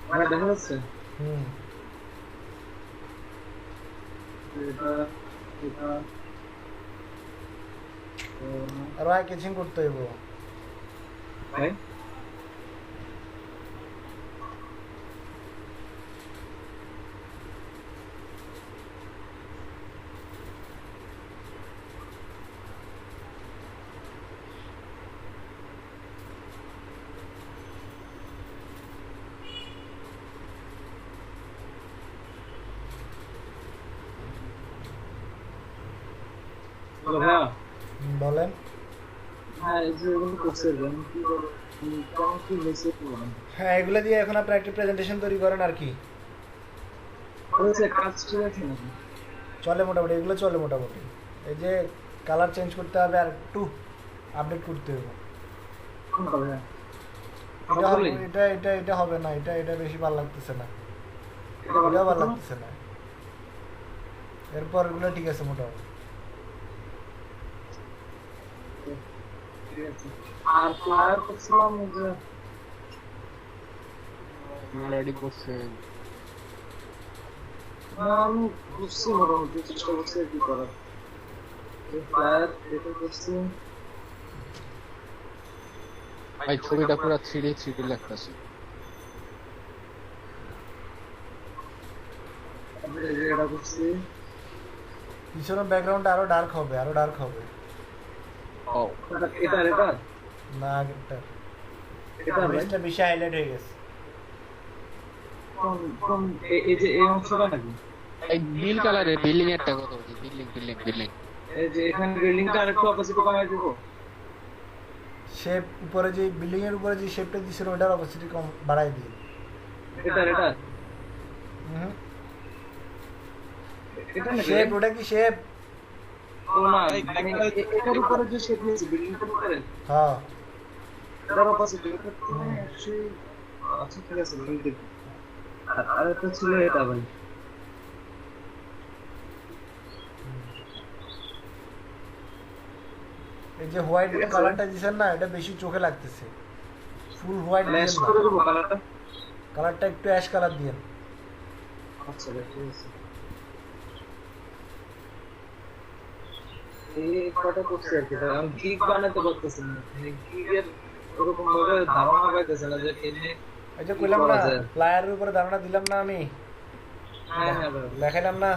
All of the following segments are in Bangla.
মানে দেখা যাচ্ছে এটা এটা আর ভাই কেচিং করতে হইব ভাই ভাইয়া বলেন। হ্যাঁ এই যে এগুলো করছে কি বলে কেমন কি হয়েছে হ্যাঁ এগুলো দিয়ে এখন আপনি একটা প্রেজেন্টেশন তৈরি করেন আর কি হয়েছে কাজ ঠিক আছে নাকি চলে মোটামুটি, এগুলো চলে মোটামুটি। এই যে কালার চেঞ্জ করতে হবে আর একটু আপডেট করতে হবে। কোনটা ভাইয়া এটা এটা এটা হবে না, এটা এটা বেশি ভালো লাগতেছে না, এটাও ভালো লাগতেছে না। এরপর এগুলো ঠিক আছে মোটামুটি। আর ফ্লায়ার করছিলাম যে রেডি করছে না আমি বুঝছি মোটামুটি চেষ্টা করছি কি করার ফ্লায়ার এটা করছি ভাই ছবিটা পুরো 3D লাগতেছে এটা করছি পিছনের ব্যাকগ্রাউন্ড আরো ডার্ক হবে, আরো ডার্ক হবে। ও এটা এটা না এটা এটা এটা বেশি হাইলাইট হয়ে গেছে। কোন কোন এই যে এই অংশটা নাকি এই নীল কালারের বিল্ডিং এরটা কত বলছি বিল্ডিং এই যে এখানে বিল্ডিংটা আরেকটু অপোজিটে কমাই দেব শেপ উপরে যে বিল্ডিং এর উপরে যে শেপটা দিছিল ওটার অপোজিটে কম বাড়াই দিই। এটা এটা এটা নাকি শেপ ওটা কি শেপ? ও না মানে এটার উপরে যে শেপ নিয়েছে বিল্ডিংটার উপরে হ্যাঁ এটার অপোজিটে এটা সেই আচ্ছা ঠিক আছে বিল্ডিং আর এটা ছিল এটা ভাই এই যে হোয়াইট কালারটা দিছেন না, এটা বেশি চোখে লাগতেছে। ফুল হোয়াইট ল্যাশ দিবেন করে না, দেব কালারটা কালারটা একটু অ্যাশ কালার দিয়েন। আচ্ছা ঠিক আছে এই কটা করছি আর কি আমি গিগ বানাতে পারতেছি না গিগের ওরকম ভাবে ধারণা পাইতেছে না যে এমনি এই যে কইলাম না ফ্লায়ারের উপরে ধারণা দিলাম না আমি, হ্যাঁ হ্যাঁ ভাই দেখাইলাম না।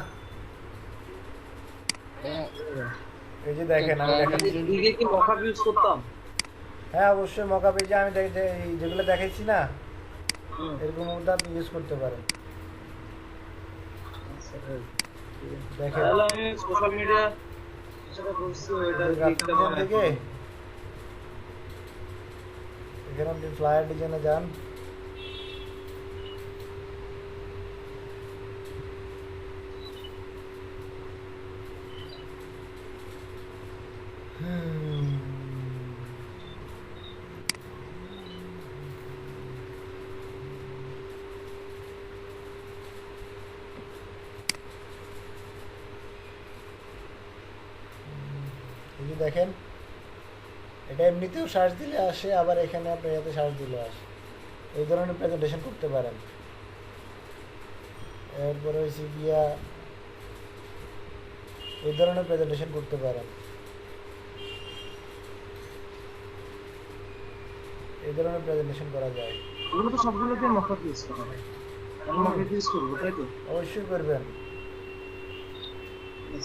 এই যে দেখেন আমি দেখেন। গিগে কি মকআপ ইউজ করতাম হ্যাঁ অবশ্যই মকা পেজে আমি যেগুলো দেখাইছি না এরকম মধ্যে আপনি ইউজ করতে পারেন। দেখেন তাহলে আমি সোশ্যাল মিডিয়া সেটা করছি ওইটা গিগটা বানাই থেকে এখানে আপনি ফ্লায়ার ডিজাইনে যান। এই যে দেখেন এটা এমনিতেও সার্চ দিলে আসে, আবার এখানে আপনি এতে সার্চ দিলে আসে। এই ধরনের প্রেজেন্টেশন করতে পারেন। এরপরে হচ্ছে গিয়া এই ধরনের প্রেজেন্টেশন করতে পারেন। এই ধরনের প্রেজেন্টেশন করা যায়। ওগুলো তো সবগুলোতে মকআপ ইউজ করা হয় আমি মকআপ ইউজ করব তাই তো অবশ্যই করবেন,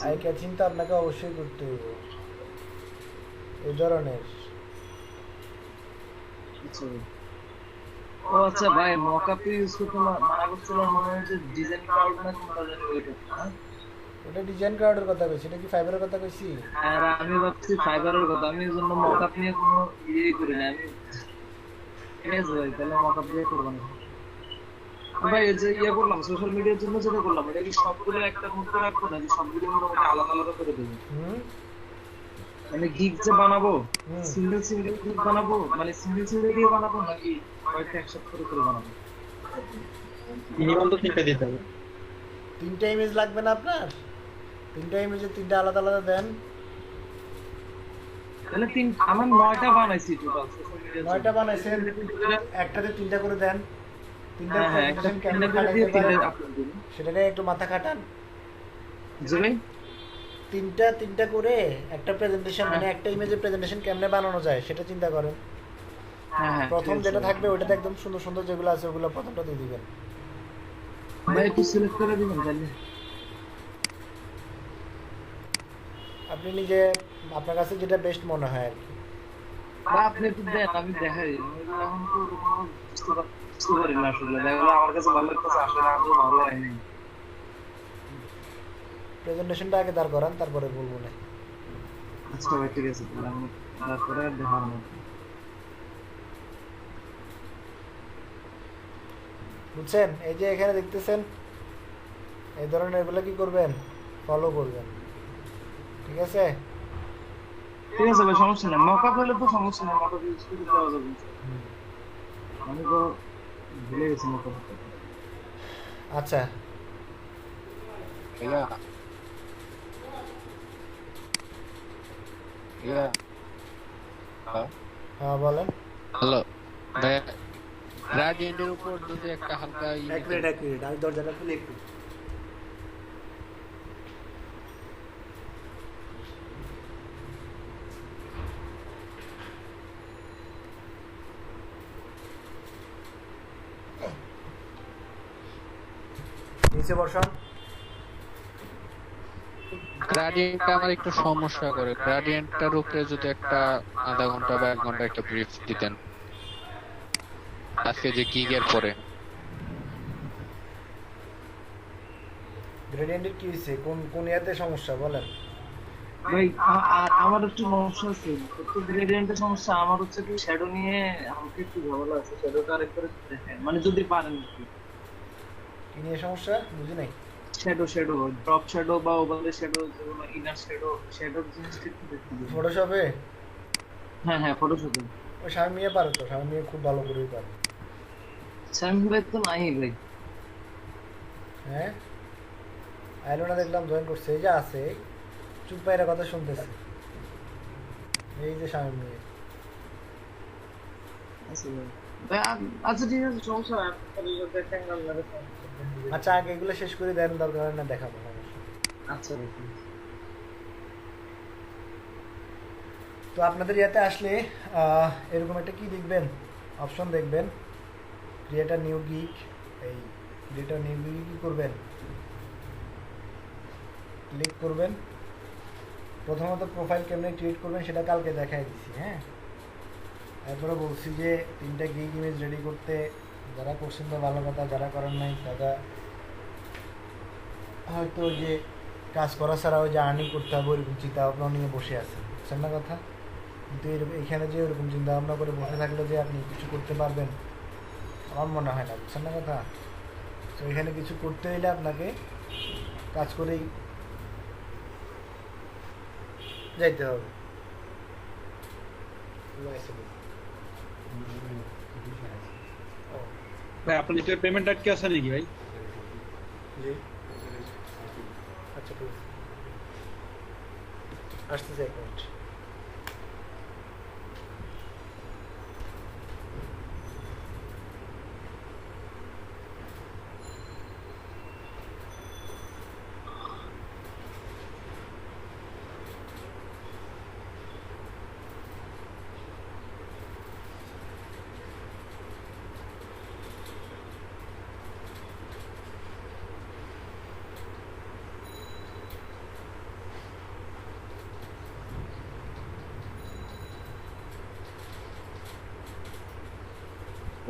আই ক্যাচিং তো আপনাকে অবশ্যই করতে হবে এই ধরনের। ও আচ্ছা ভাই মকআপ ইউজ করতে মানা করছিল মনে হয় যে ডিজাইন ক্রাউড না কোনটা জানি ওইটা ওটা ডিজাইন ক্রাউডের কথা কইছি, এটা কি ফাইবারের কথা কইছি? আর আমি ভাবছি ফাইবারের কথা, আমি এর জন্য মকআপ নিয়ে কোনো ইয়ে করি না আমি এমএস ভাই তাহলে মকআপ দিয়ে করব না ভাই। এই যে ইয়ে করলাম সোশ্যাল মিডিয়ার জন্য যেটা করলাম এটা কি সবগুলো একটা মধ্যে রাখবো না যে সবগুলো মোটামুটি আলাদা আলাদা করে দেবো? মানে গিগ যে বানাবো সিঙ্গেল সিঙ্গেল গিগ বানাবো মানে সিঙ্গেল সিঙ্গেল দিয়ে বানাবো নাকি কয়েকটা একসাথে করে করে বানাবো? মিনিমাম তো 3টা দিতে হবে। 3টা ইমেজ লাগবে না আপনার? 3টা ইমেজে 3টা আলাদা আলাদা দেন। তাহলে আমার 9টা বানাইছি টোটাল সোশ্যাল মিডিয়া 9টা বানাইছেন, একটাতে 3টা করে দেন। 3টা হ্যাঁ হ্যাঁ, একটা প্রেজেন্টেশন কেমনে করে দিয়ে বানাইতে পারেন 3টা আপলোড দিন। সেটারে একটু মাথা খাটান। জি ভাই, 3টা করে একটা প্রেজেন্টেশন মানে হ্যাঁ। একটা ইমেজের প্রেজেন্টেশন কেমনে বানানো যায় সেটা চিন্তা করেন। হ্যাঁ হ্যাঁ, প্রথম ঠিক আছে। যেটা থাকবে ওটাতে একদম সুন্দর সুন্দর যেগুলো আছে ওগুলো প্রথমটা দিয়ে দিবেন। ভাই একটু সিলেক্ট করে দিবেন তাহলে। আপনি নিজে আপনার কাছে যেটা বেস্ট মনে হয় আর কি। বা আপনি একটু দেন, আমি দেখাই। আমি এখন তো ওরকম বুঝতে পারি না আসলে। দেখা গেলো আমার কাছে ভালো লাগতেছে, আসলে আদৌ ভালো হয়নি। প্রেজেন্টেশনটা আগে দাঁড় করান, তারপরে বলবো না। আচ্ছা ভাই, ঠিক আছে, তাহলে আমি তারপরে আর দেখাবো না। বুঝছেন? এই যে এখানে দেখতেছেন এই ধরনের এগুলো কি করবেন, ফলো করবেন, ঠিক আছে? ঠিক আছে ভাই, সমস্যা নেই। মকআপ হলে তো সমস্যা নেই, মকআপ ইউজ করে দেওয়া যাবে। আমি তো ভুলে গেছি মকআপ। আচ্ছা, ইয়া ইয়া হ্যাঁ বলেন। হ্যালো ভাই, গ্রাডিয়েন্টের উপর যদি একটা হালকা এক মিনিট আমি দরজাটা খুলে একটু। নিচে বসান। গ্রাডিয়েন্টটা আমার একটু সমস্যা করে। গ্রাডিয়েন্টটার উপরে যদি একটা আধা ঘন্টা বা 1 ঘন্টা একটা ব্রিফ দিতেন আজকে যে গিগের পরে। গ্রেডিয়েন্টের কি হয়েছে, কোন কোন ইয়াতে সমস্যা বলেন? ভাই আমার একটু সমস্যা আছে, একটু গ্রেডিয়েন্টের সমস্যা। আমার হচ্ছে কি শ্যাডো নিয়ে আমাকে একটু ঝামেলা আছে। শ্যাডোটা আরেকবার একটু দেখেন, মানে যদি পারেন একটু। কি নিয়ে সমস্যা বুঝি নাই। শ্যাডো ড্রপ শ্যাডো বা ওভারলে শ্যাডো, যেগুলো ইনার শ্যাডোর জিনিসটা একটু দেখতে দিন। ফটোশপে? হ্যাঁ হ্যাঁ, ফটোশপে। ওই স্বামী মিয়া পারে তো, স্বামী মিয়া খুব ভালো করেই পারে। স্যাম ভাই তো নাই ভাই। হ্যাঁ আইলো না, দেখলাম জয়েন করছে। এই যে আছে, চুপ পাইরা কথা শুনতেছে, এই যে স্বামী মিয়া। আচ্ছা ঠিক আছে, সমস্যা নাই। আপনাদের সাথে একটা গান লাগে, সমস্যা নেই। আচ্ছা আগে এগুলো শেষ করে দেন, দরকার হয় না দেখাবো, সমস্যা নেই। আচ্ছা ভাই। তো আপনাদের ইয়াতে আসলে এরকম একটা কি দেখবেন, অপশন দেখবেন, ক্রিয়েট আ নিউ গিগ। এই ক্রিয়েট আ নিউ গিগ কি করবেন, ক্লিক করবেন। প্রথমত প্রোফাইল কেমনে ক্রিয়েট করবেন সেটা কালকে দেখাই দিচ্ছি। হ্যাঁ, এরপরে বলছি যে 3টা গিগ ইমেজ রেডি করতে যারা করছেন তো ভালো কথা, যারা করেন নাই তারা হয়তো ওই যে কাজ করা ছাড়া ওই যে আর্নিং করতে হবে ওইরকম চিন্তা ভাবনা নিয়ে বসে আছে, বুঝছেন না কথা? কিন্তু এখানে যে ওরকম চিন্তা ভাবনা করে বসে থাকলে যে আপনি কিছু করতে পারবেন আমার মনে হয় না, বুঝছেন না কথা? তো এখানে কিছু করতে হলে আপনাকে কাজ করেই যাইতে হবে। ভাই আপনার এটা পেমেন্ট আটকে আছে নাকি ভাই? জি আচ্ছা ঠিক আছে, আসতেছে 1 মিনিট।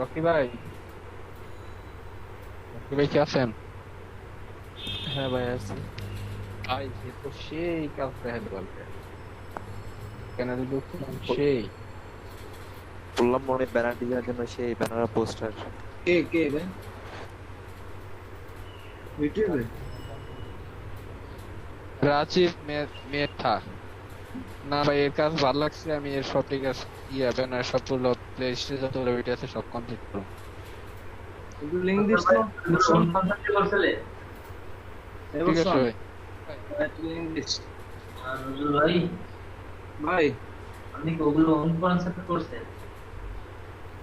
রকি ভাই কি আছেন? হ্যাঁ ভাই আছি। ভাই সে তো সেই কাজ দেখাতে পারবে কেন দিল, সেই বললাম মনে ব্যানার ডিজাইনের জন্য সেই ব্যানার পোস্টার। কে ভাই? ইউটিউবে? রাজীব মেথা না ভাই, এর কাজ ভালো লাগছে। আমি এর সব ঠিক আছে ব্যানার সবগুলো প্লে লিস্টে যতগুলো ভিডিও আছে সব কমপ্লিট করব। একটু লিংক দিস তো। ঠিক আছে ভাই। একটু লিংক দিস ভাই। আপনি কি ওগুলো অনুপ্রাণিত করছেন?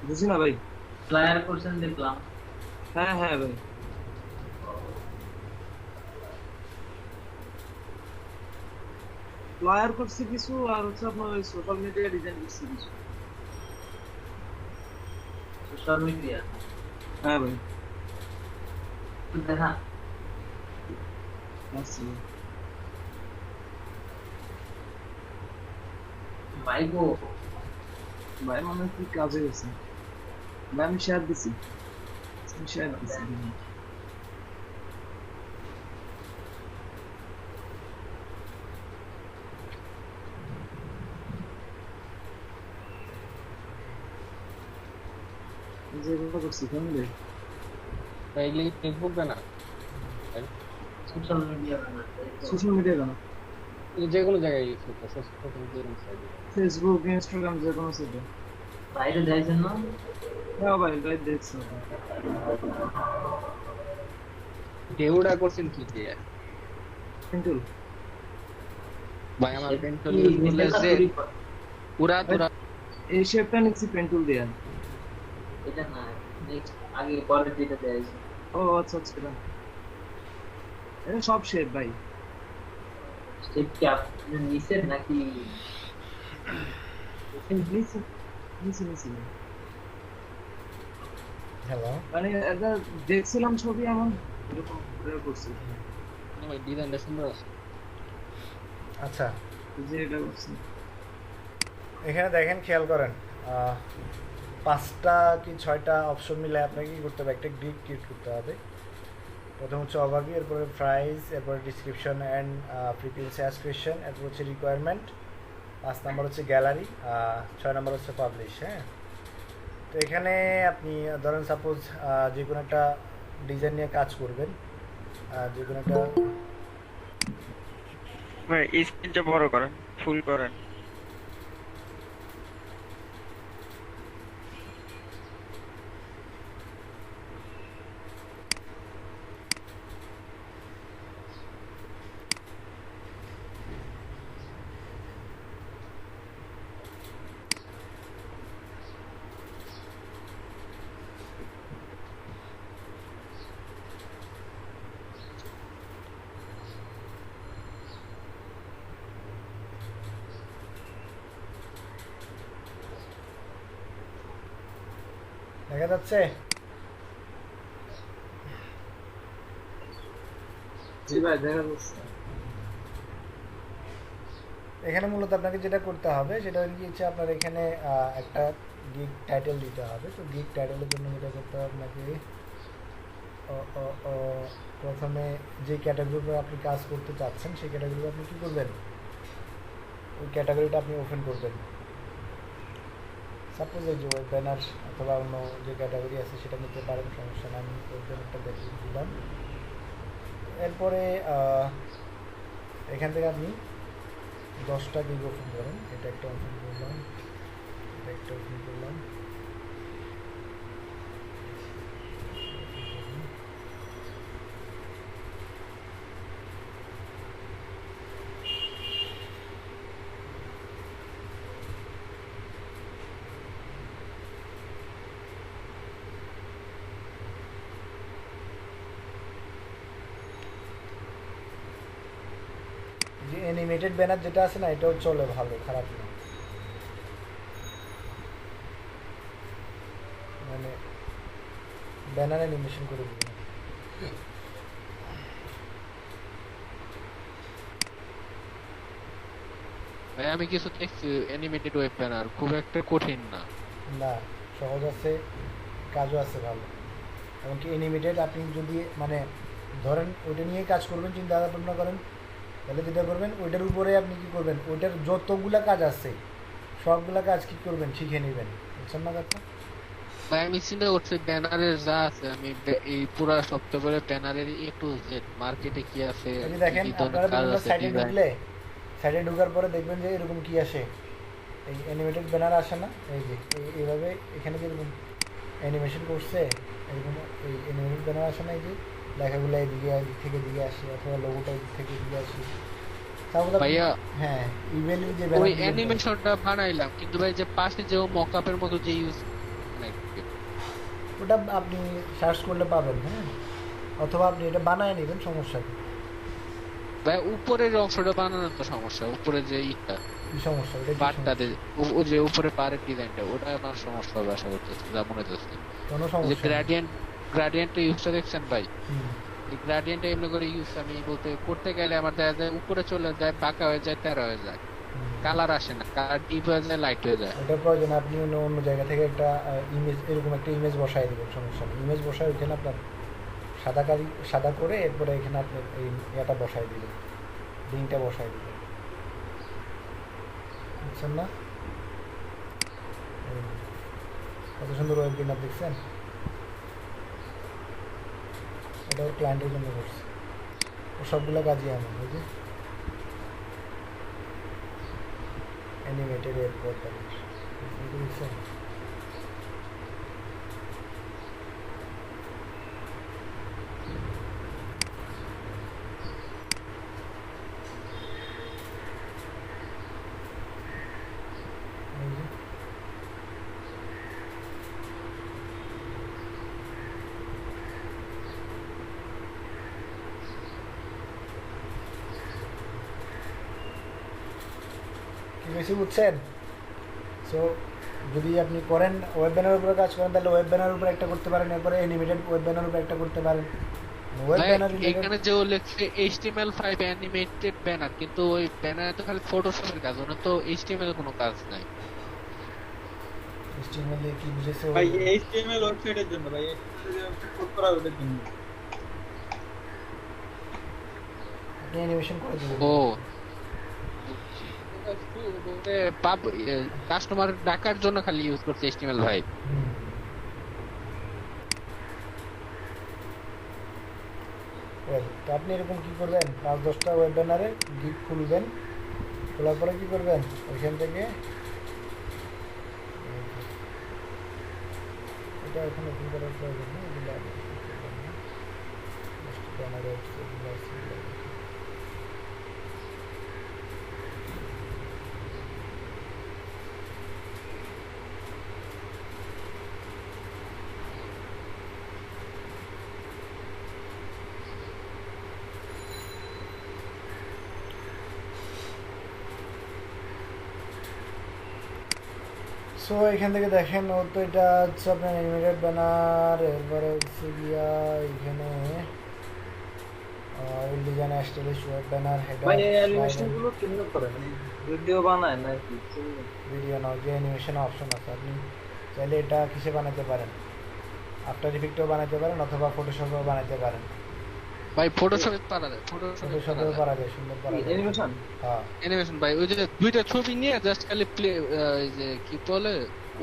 বুঝি না ভাই। ফ্লায়ার করছেন দেখলাম। হ্যাঁ হ্যাঁ ভাই, ফ্লায়ার করছি কিছু, আর হচ্ছে আপনার ওই সোশ্যাল মিডিয়া ডিজাইন করছি কিছু। সোশ্যাল মিডিয়া হ্যাঁ ভাই, দেখা। আচ্ছা ভাই। বাইকো ভাই মানে কি কাজে গেছে ভাই, আমি শেয়ার দিছি, শেয়ার দিছি। যে কথা করছি কেমন রে? এগুলি ফেসবুক না সোশ্যাল মিডিয়া বানাতে সোশ্যাল মিডিয়া কেন? যে কোনো জায়গায় ইউজ করতে সোশ্যাল মিডিয়া। ফেসবুক, ইনস্টাগ্রাম, যে কোনো সাইটে। বাইরে যাইছেন না? হ্যাঁ ভাই, ভাই দেখছি। ডেউডা করছেন কি দিয়ে? কিন্তু ভাই আমার পেন্টুল কি ইউজ করলে দেখা যে তৈরি করে? পুরা পুরা এই শেপটা নিচ্ছি পেন্টুল দিয়ে। এটা না, নেক্সট আগে পরের যেটা দেয়াইছে। ও আচ্ছা আচ্ছা, এটা সব শেপ ভাই। স্টেপ কি আপনি নিছেন নাকি? নিচ্ছি নিচ্ছি নিচ্ছি। হ্যালো, মানে এটা দেখছিলাম ছবি, আমার এরকম করে করছি ভাই ডিজাইনটা সুন্দর আছে। আচ্ছা যে এটা করছি। এখানে দেখেন, খেয়াল করেন, 5টা কি 6টা অপশন মিলে আপনাকে কি করতে হবে, একটা গ্রিড ক্রিয়েট করতে হবে। প্রথম হচ্ছে ওভারভিউ, এরপরে প্রাইস, এরপরে ডিসক্রিপশন অ্যান্ড ফ্রিকোয়েন্সি অ্যাসক্রিপশন, এরপর হচ্ছে রিকোয়ারমেন্ট, 5 নাম্বার হচ্ছে গ্যালারি, 6 নাম্বার হচ্ছে পাবলিশ। হ্যাঁ, তো এখানে আপনি ধরেন সাপোজ যে কোনো একটা ডিজাইন নিয়ে কাজ করবেন, যে কোনো একটা ভাই স্ক্রিনটা বড় করেন, ফুল করেন। দেখা যাচ্ছে। জি ভাই, দেখা যাচ্ছে। এখানে মূলত আপনাকে যেটা করতে হবে সেটা হচ্ছে আপনার এখানে একটা গিগ টাইটেল দিতে হবে। তো গিগ টাইটেলের জন্য যেটা করতে হবে আপনাকে প্রথমে যে ক্যাটাগরির উপরে আপনি কাজ করতে চাচ্ছেন সেই ক্যাটাগরি আপনি কী করবেন, ওই ক্যাটাগরিটা আপনি ওপেন করবেন। সাপোজ এই যে ওয়েব ব্যানার অথবা অন্য যে ক্যাটাগরি আছে সেটা নিতে পারেন, সমস্যা না। আমি ওয়েব ব্যানারটা দেখিয়ে দিলাম। এরপরে এখান থেকে আপনি 10টা গিগ ওপেন করেন। এটা একটা ওপেন করলাম, এটা একটা ওপেন করলাম। যে অ্যানিমেটেড ব্যানার যেটা আছে না, এটাও চলে, ভালো, খারাপ না। মানে ব্যানার অ্যানিমেশন করে দিবেন। ভাই আমি কিছু দেখছি অ্যানিমেটেড ওয়েব ব্যানার খুব একটা কঠিন না। না, সহজ আছে, কাজও আছে ভালো। এমনকি অ্যানিমেটেড আপনি যদি মানে ধরেন ওইটা নিয়ে কাজ করবেন, চিন্তা ভাবনা করেন, তাহলে যেটা করবেন ওইটার উপরে আপনি কী করবেন, ওইটার যতগুলা কাজ আছে সবগুলা কাজ কী করবেন, শিখে নেবেন। বুঝছেন না কথা? ভাই আমি চিন্তা করছি ব্যানারের যা আছে আমি এই পুরা সপ্তাহে ব্যানারের এ টু জেড মার্কেটে কি আছে, এই যে দেখেন, কি ধরনের আপনারা কাজ বিভিন্ন আছে, সাইটে ডিজাইন। ঢুকলে, সাইটে ঢোকার পরে দেখবেন যে এরকম কি আসে, এই অ্যানিমেটেড ব্যানার আসে না, এই যে এইভাবে এখানে যেরকম অ্যানিমেশন করছে এরকম এই অ্যানিমেটেড ব্যানার আসে না, এই যে লেখাগুলো এদিক থেকে দিকে আসে, অথবা লোগোটা এদিক থেকে দিকে আসে। তাহলে ভাইয়া হ্যাঁ ইমেলে যে ওই ব্যানার দিবেন অ্যানিমেশনটা বানাইলাম, কিন্তু ভাই যে পাশে যে মকআপের মতো যে ইউজ ওটা আপনি সার্চ করলে পাবেন, হ্যাঁ, অথবা আপনি এটা বানায় নেবেন, সমস্যা নেই। ভাই উপরের অংশটা বানানোর তো সমস্যা, উপরে যে ইটা কি সমস্যা, ওটা কি পার্টটা সমস্যা? ও যে উপরে পাড়ের ডিজাইনটা, ওটা আমার সমস্যা হবে আশা করতেছি, যা মনে হচ্ছে। কোনো যে সমস্যা নেই। গ্রাডিয়েন্টের ইউজটা দেখছেন ভাই, হুম। এই গ্রাডিয়েন্টটা এমনি করে ইউজ আমি বলতে করতে গেলে আমার দেখা যায় উপরে চলে যায়, বাঁকা হয়ে যায়, তেরা হয়ে যায়, হুম। কালার আসে না, কালার ডিপ হয়ে যায়, লাইট হয়ে যায়। ওটা প্রয়োজন আপনি অন্য অন্য জায়গা থেকে একটা ইমেজ, এরকম একটা ইমেজ বসাই দেবেন, সমস্যা নেই। ইমেজ বসায় ওইখানে আপনার সাদা করে এরপরে এখানে আপনি এই ইয়াটা বসাই দিবেন, লিঙ্কটা বসাই দিবেন, বুঝছেন না? এই, কত সুন্দর ওয়েব বিনার দেখছেন? এটা ওর ক্লায়েন্টের জন্য করছে, ও সবগুলো কাজই এমন, ওই যে অ্যানিমেটেড এয়ারপোর্ট দেখছেন? এই যে কি বেশি বুঝছেন? সো যদি আপনি করেন ওয়েব ব্যানারের উপরে কাজ করেন, তাহলে ওয়েব ব্যানারের উপরে একটা করতে পারেন, এরপরে অ্যানিমেটেড ওয়েব ব্যানারের উপরে একটা করতে পারেন। ওয়েব ভাই ব্যানার রিলেটেড এখানে যে ও লিখছে HTML5 অ্যানিমেটেড ব্যানার, কিন্তু ওই ব্যানারে তো খালি ফটোশপের কাজ, ওটা তো HTML কোনো কাজ নাই। HTML দিয়ে কি বুঝেছে ভাই এইচটিএমএল ওয়েবসাইটের জন্য ভাই, কোড করা ওদের জন্য। আপনি অ্যানিমেশন করে দিবেন। ও কাস্টমার ডাকার জন্য খালি ইউজ করছে HTML5। হুম। ওয়েল, তো আপনি এরকম কি করবেন, 5-10টা ওয়েব ব্যানারে গিগ খুলবেন, খোলার পরে কি করবেন, ওইখান থেকে এটা এখন ওপেন করার প্রয়োজন নেই, এগুলো আগে করবেন না। Just ব্যানারে এগুলো আছে, এগুলো দেখুন। সো এখান থেকে দেখেন, ও তো এটা হচ্ছে আপনার অ্যানিমেটেড ব্যানার, এরপরে হচ্ছে গিয়া এখানে ডিজাইন স্টাইলিশ ওয়েব ব্যানার, ভাই এই হেডার, অ্যানিমেশন গুলো কেমনে করে, মানে ভিডিও বানায় নাকি? ভিডিও নাও, যে অ্যানিমেশন অপশন আছে, আপনি চাইলে এটা কিসে বানাতে পারেন, আফটার ইফেক্টেও বানাতে পারেন অথবা ফটোশপেও বানাতে পারেন। ভাই ফটোশপে পারা যায়, ফটোশপে ফটোশপেও পারা যায়, সুন্দর পারা যায়। অ্যানিমেশন হ্যাঁ, অ্যানিমেশন ভাই, ওই যে দুইটা ছবি নিয়ে জাস্ট খালি প্লে, এই যে কি বলে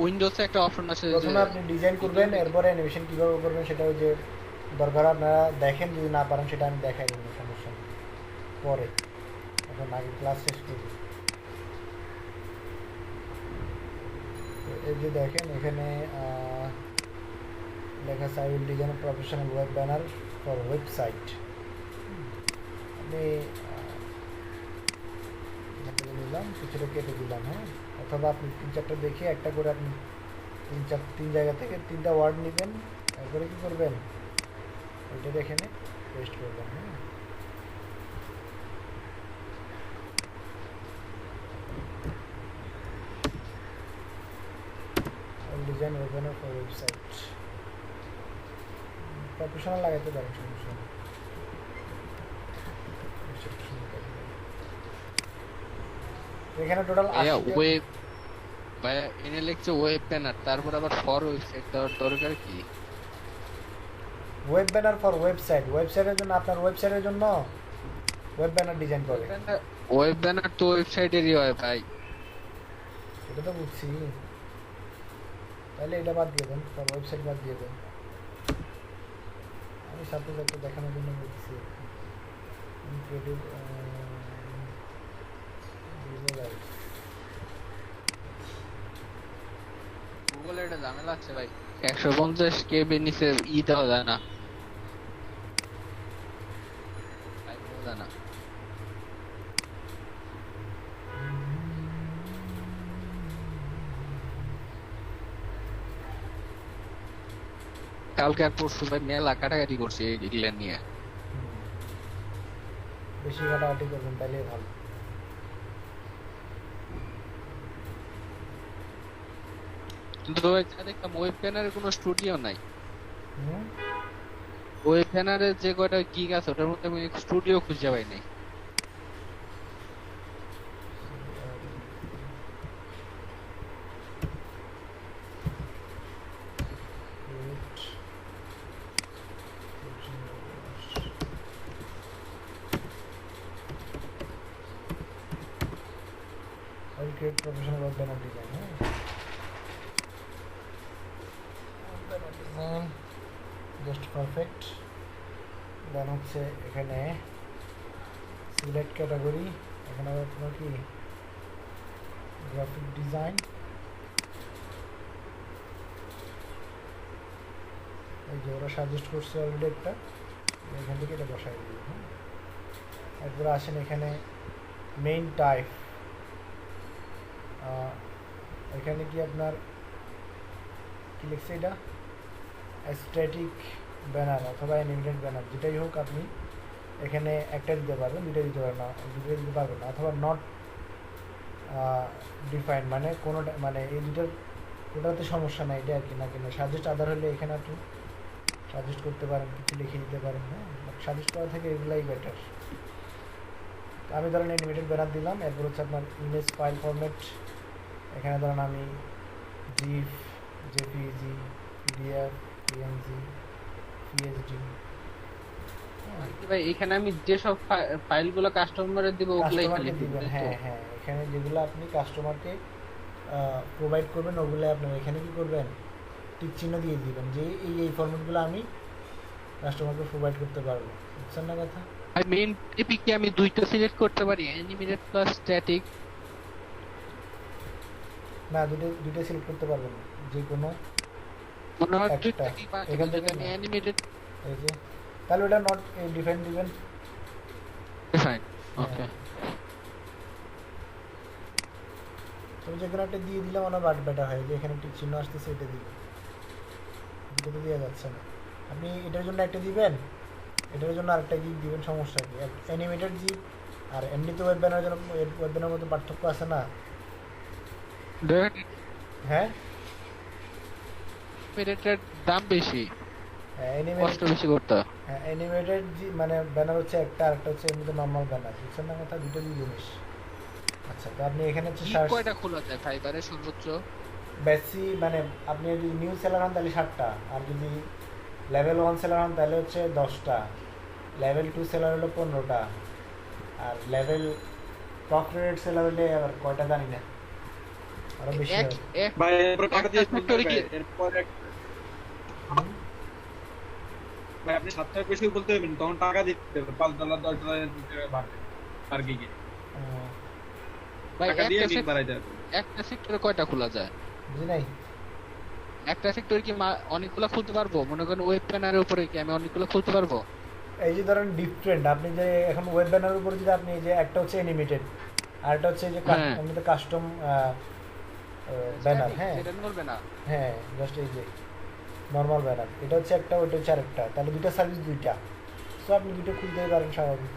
উইন্ডোজে একটা অপশন আছে যে প্রথমে আপনি ডিজাইন করবেন, এরপরে অ্যানিমেশন কীভাবে করবেন সেটা ওই যে দরকার আপনারা দেখেন, যদি না পারেন সেটা আমি দেখাই দেবো, সমস্যা নেই পরে, এখন আগে ক্লাস শেষ করি। তো এই যে দেখেন এখানে লেখা আছে I will design professional web banner for website. আমি এখান থেকে নিলাম, কিছুটা কেটে দিলাম, হ্যাঁ, অথবা আপনি 3-4টা দেখে একটা করে আপনি তিন জায়গা থেকে 3টা ওয়ার্ড নেবেন, তারপরে কি করবেন, ওইটা এখানে পেস্ট করবেন, হ্যাঁ। Design web banner for website, professional লাগাইতে পারেন, সমস্যা নেই। এখানে টোটাল ওয়েব ভাই এনে লিখছে ওয়েব ব্যানার, তারপর আবার ফর ওয়েবসাইট দেওয়ার দরকার কি? ওয়েব ব্যানার ফর ওয়েবসাইট, ওয়েবসাইটের জন্য, আপনার ওয়েবসাইটের জন্য ওয়েব ব্যানার ডিজাইন করে। ওয়েব ব্যানার তো ওয়েবসাইটেরই হয় ভাই। সেটা তো বুঝছি, তাহলে এটা বাদ দিয়ে দেন, ফর ওয়েবসাইট বাদ দিয়ে দেন। আমি সাপোজ একটা দেখানোর জন্য বলছি, ক্রিয়েটিভ গুগলে এটা ঝামেলা আছে ভাই, 150 কেবি নিচে দেওয়া যায় না, টাইপ দেওয়া যায় না। কালকে আর পরশু ভাই মেলা কাটাকাটি করছি এগুলা নিয়ে। বেশি কাটাকাটি করবেন তাহলে ভালো। কিন্তু ওই যা দেখলাম ওয়েব প্যানারের কোনো স্টুডিও নাই। হুম? ওয়েব প্যানারের যে কয়টা গিগ আছে ওটার মধ্যে আমি স্টুডিও খুঁজে পাই নাই। I will create professional web banner design. Banner design just perfect. Then হচ্ছে এখানে সিলেক্ট ক্যাটাগরি, এখানে আপনার কি গ্রাফিক ডিজাইন, এই যে ওরা সাজেস্ট করছে অলরেডি একটা, এখান থেকে এটা বসাই দিই। হ্যাঁ, এরপরে আসেন এখানে মেইন টাইপ, এখানে কি আপনার কি লিখছে এটা, স্ট্যাটিক ব্যানার অথবা অ্যানিমেটেড ব্যানার, যেটাই হোক আপনি এখানে একটা দিতে পারবেন, দুটো দিতে পারবেন না, দুটো দিতে পারবেন না, অথবা নট ডিফাইন, মানে কোনোটা, মানে এই দুটোর কোনোটাতে সমস্যা নাই এটা আর কি। না কিনা সাজেস্ট আদার হলে এখানে আপনি সাজেস্ট করতে পারেন, কিছু লিখে দিতে পারেন। হ্যাঁ, সাজেস্ট করা থেকে এগুলাই বেটার। আমি ধরেন অ্যানিমেটেড ব্যানার দিলাম। এরপর হচ্ছে আপনার ইমেজ ফাইল ফরম্যাট, এখানে ধরেন আমি জিফ, জেপিজি, পিডিএফ, পিএনজি, পিএসডি। ভাই এখানে আমি যেসব ফাইলগুলো কাস্টমারের দিব ওগুলাই খালি কাস্টমারকে দিবেন। হ্যাঁ হ্যাঁ, এখানে যেগুলো আপনি কাস্টমারকে প্রোভাইড করবেন ওগুলো আপনার এখানে কি করবেন, টিক চিহ্ন দিয়ে দিবেন যে এই ফরম্যাটগুলো আমি কাস্টমারকে প্রোভাইড করতে পারবো। বুঝছেন না কথা? আর মেইন টপিকে আমি দুইটা সিলেক্ট করতে পারি, অ্যানিমেটেড প্লাস স্ট্যাটিক। না, দুটো সিলেক্ট করতে পারবেন না, যে কোনো মনে হয় একটা। দুইটা কি পাঁচ, এখান থেকে আমি না। অ্যানিমেটেড এই যে তাহলে ওটা নট ডিফাইন দিবেন। ফাইন, ওকে। তবে যে কোনো একটা দিয়ে দিলাম ওনা বাট বেটার হয়, যে এখানে টিক চিহ্ন আসতেছে এটা দিবেন, দুটো তো দেওয়া যাচ্ছে না। আপনি এটার জন্য একটা দিবেন, এটার জন্য আরেকটা জিপ দিবেন, সমস্যা কি? অ্যানিমেটেড জিপ আর এমনিতে ওয়েব ব্যানার জন্য ওয়েব ব্যানার মধ্যে পার্থক্য আছে না? হ্যাঁ, অ্যানিমেটেড দাম বেশি, কষ্ট অ্যানিমেটেড বেশি করতে হয়। অ্যানিমেটেড মানে ব্যানার হচ্ছে একটা, আরেকটা হচ্ছে এমনিতে নর্মাল ব্যানার। বুঝছেন না কথা? দুটো দুই জিনিস। আচ্ছা, তো আপনি এখানে হচ্ছে কি কয়টা খোলা যায় ফাইবারে সর্বোচ্চ? বেশি মানে আপনি যদি নিউ সেলার হন তাহলে 7টা, আর যদি লেভেল 1 সেলার হন তাহলে হচ্ছে 10টা, লেভেল 2 সেলার হলো 15টা, আর লেভেল টপ রেট সেলার হলে আবার কয়টা জানি না, আরো বেশি এক হবে। এক ভাই এরপর টাকা দিয়ে একটা factory কি- এরপর ভাই আপনি 7 টাকা বেশি বলতে পারবেন, তখন টাকা দিতে হবে, $5 $10 দিতে হবে বাড়বে আর গিগে ভাই টাকা দিয়ে গিগ বাড়াইতে হবে। একটা সেক্টরে কয়টা খোলা যায়? বুঝি নাই? একটা সেক্টরে কি অনেকগুলো খুলতে পারবো? মনে করেন ওয়েব প্যানারের উপরে কি আমি অনেকগুলো খুলতে পারবো? এই যে ধরেন ডিফারেন্ট, আপনি যে এখন ওয়েব ব্যানারের উপরে যদি আপনি যে একটা হচ্ছে অ্যানিমেটেড আর একটা হচ্ছে যে হ্যাঁ। এমনিতে কাস্টম ব্যানার। হ্যাঁ সেটা বলবে না। হ্যাঁ, জাস্ট এই যে নর্মাল ব্যানার, এটা হচ্ছে একটা, ওইটা হচ্ছে আরেকটা, তাহলে দুইটা সার্ভিস দুইটা, সো আপনি দুটো খুলতেই পারেন স্বাভাবিক।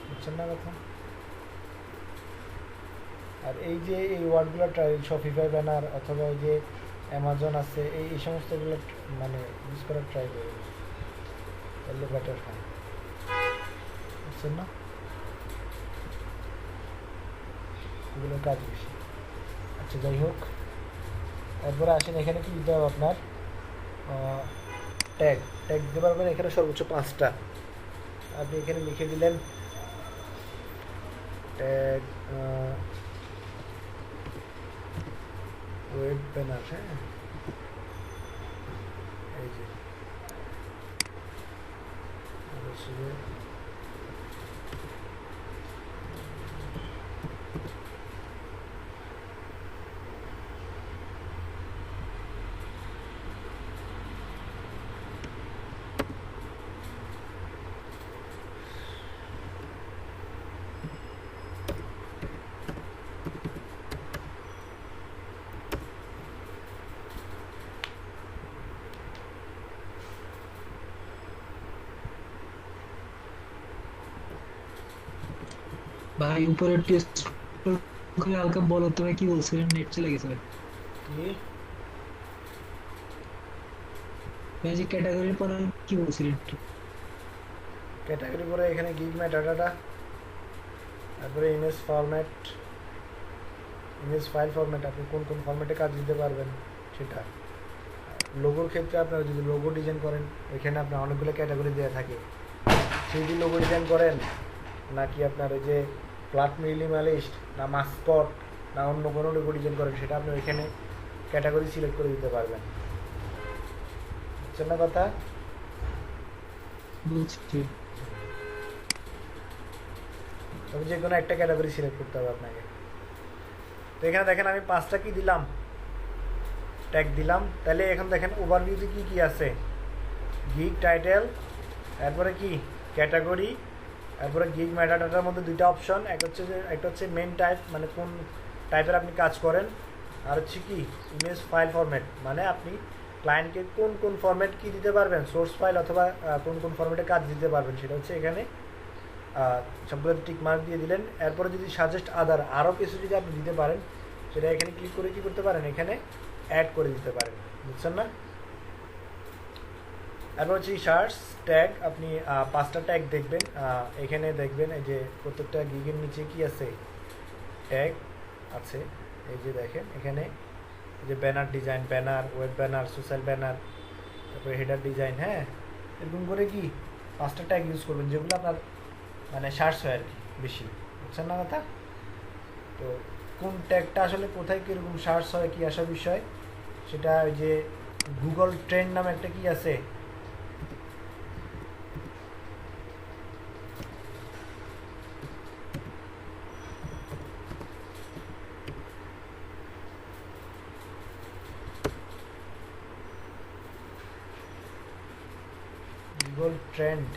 বুঝছেন না কথা? আর এই যে এই ওয়ার্ডগুলো ট্রাই, শপিফাই ব্যানার অথবা এই যে অ্যামাজন আছে, এই সমস্তগুলো মানে ইউজ করার ট্রাই করবেন, তাহলে বেটার হয়। বুঝছেন না? এগুলো কাজ বেশি। আচ্ছা, যাই হোক, এরপরে আসেন এখানে কি দিতে হবে আপনার, ট্যাগ দিতে পারবেন এখানে সর্বোচ্চ 5টা। আপনি এখানে লিখে দিলেন ট্যাগ ওয়েব ব্যানার। হ্যাঁ, এই যে ভাই উপরে টেস্ট করে হালকা বলো তো ভাই কি বলছিলেন, নেট চলে গেছে ভাই। কি ভাই যে ক্যাটাগরির পরে কি বলছিলেন একটু? ক্যাটাগরি পরে এখানে গিগ মেটাডাটা, তারপরে image format, image file format, আপনি কোন কোন ফরম্যাটে কাজ দিতে পারবেন সেটা। লোগোর ক্ষেত্রে আপনারা যদি লোগো ডিজাইন করেন, এখানে আপনার অনেকগুলো ক্যাটাগরি দেওয়া থাকে। 3D লোগো ডিজাইন করেন, নাকি আপনার ওই যে ক্লাট মিনিমালিস্ট, না মাস্কট, না অন্য কোনো লোগো ডিজাইন করেন, সেটা আপনি ওইখানে ক্যাটাগরি সিলেক্ট করে দিতে পারবেন। বুঝছেন না কথা? বুঝছি। তবে যে কোনো একটা ক্যাটাগরি সিলেক্ট করতে হবে আপনাকে। তো এখানে দেখেন আমি 5টা কি দিলাম, ট্যাগ দিলাম। তাহলে এখন দেখেন ওভারভিউতে কি কি আছে, গিগ টাইটেল, তারপরে কি ক্যাটাগরি, তারপরে গিগ মেটাডাটার মধ্যে 2টা অপশন, একটা হচ্ছে মেন টাইপ, মানে কোন টাইপের আপনি কাজ করেন, আর হচ্ছে কি ইমেজ ফাইল ফরম্যাট, মানে আপনি ক্লায়েন্টকে কোন কোন ফরম্যাট কি দিতে পারবেন, সোর্স ফাইল অথবা কোন কোন ফরম্যাটে কাজ দিতে পারবেন, সেটা হচ্ছে এখানে সবগুলো টিক মার্ক দিয়ে দিলেন। এরপরে যদি সাজেস্ট আদার, আরও কিছু যদি আপনি দিতে পারেন, সেটা এখানে ক্লিক করে কি করতে পারেন, এখানে অ্যাড করে দিতে পারেন। বুঝছেন না? এরপর হচ্ছে সার্চ ট্যাগ, আপনি 5টা ট্যাগ দেখবেন, এখানে দেখবেন এই যে প্রত্যেকটা গিগের নিচে কি আছে, ট্যাগ আছে। এই যে দেখেন এখানে এই যে banner design, banner, web banner, social banner, তারপরে হেডার ডিজাইন, হ্যাঁ, এরকম করে কি 5টা ট্যাগ ইউজ করবেন, যেগুলো আপনার মানে সার্চ হয় আর কি বেশি। বুঝছেন না কথা? তো কোন ট্যাগটা আসলে কোথায় কীরকম সার্চ হয়, কি আসা বিষয়, সেটা ওই যে গুগল ট্রেন্ড নামে একটা কি আছে, গুগল ট্রেন্ড,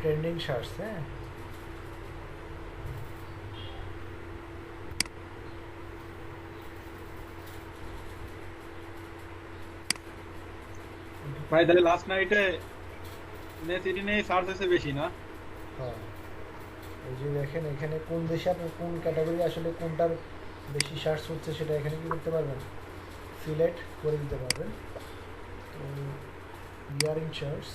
ট্রেন্ডিং সার্চ, হ্যাঁ। ভাই তাহলে লাস্ট নাইটে সিটি নেই সার্চ হয়েছে বেশি না? হ্যাঁ, এই যে দেখেন এখানে কোন দেশে আপনি কোন ক্যাটাগরি আসলে কোনটার বেশি সার্চ হচ্ছে, সেটা এখানে কি করতে পারবেন, সিলেক্ট করে দিতে পারবেন। তো ইয়ার ইন সার্চ,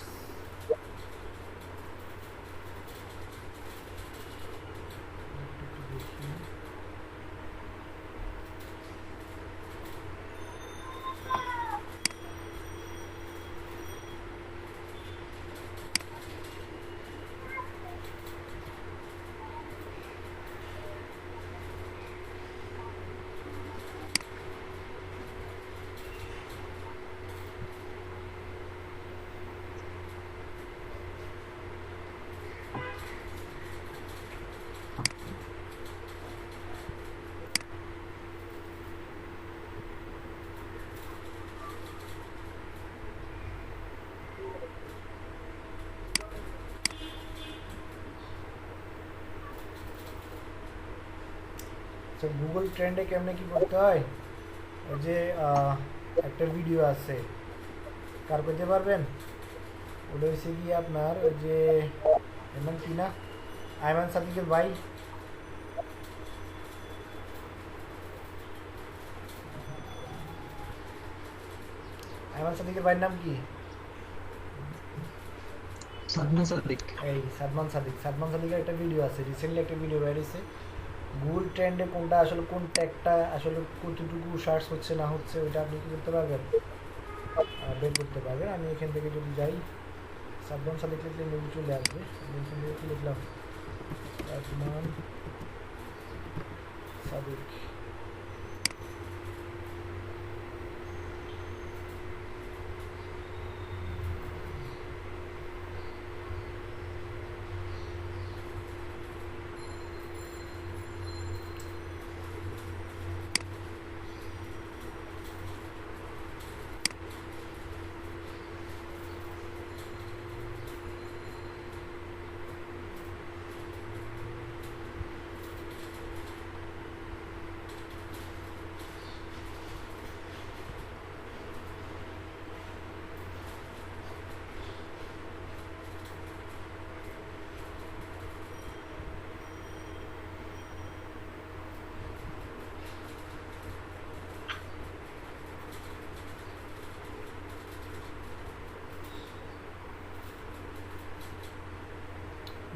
তো গুগল ট্রেন্ডে কেমনে কি করতে হয়, ওই যে একটা ভিডিও আছে, কার করতে পারবেন, ওটা হচ্ছে কি আপনার ওই যে এমন কি না, আইমান সাদিকের ভাই, আইমান সাদিকের ভাইয়ের নাম কি, সাদমান সাদিক। এই সাদমান সাদিক, সাদমান সাদিকের একটা ভিডিও আছে, রিসেন্টলি একটা ভিডিও বেরিয়েছে, গুগল ট্রেন্ডে কোনটা আসলে কোন ট্যাগটা আসলে কতটুকু সার্চ হচ্ছে না হচ্ছে, ওইটা আপনি কি করতে পারবেন, বের করতে পারবেন। আমি এখান থেকে যদি যাই, সাদমান সাদিক লিখলে মেবি চলে আসবে, আমি এখান থেকে কি লিখলাম, সাদমান সাদিক,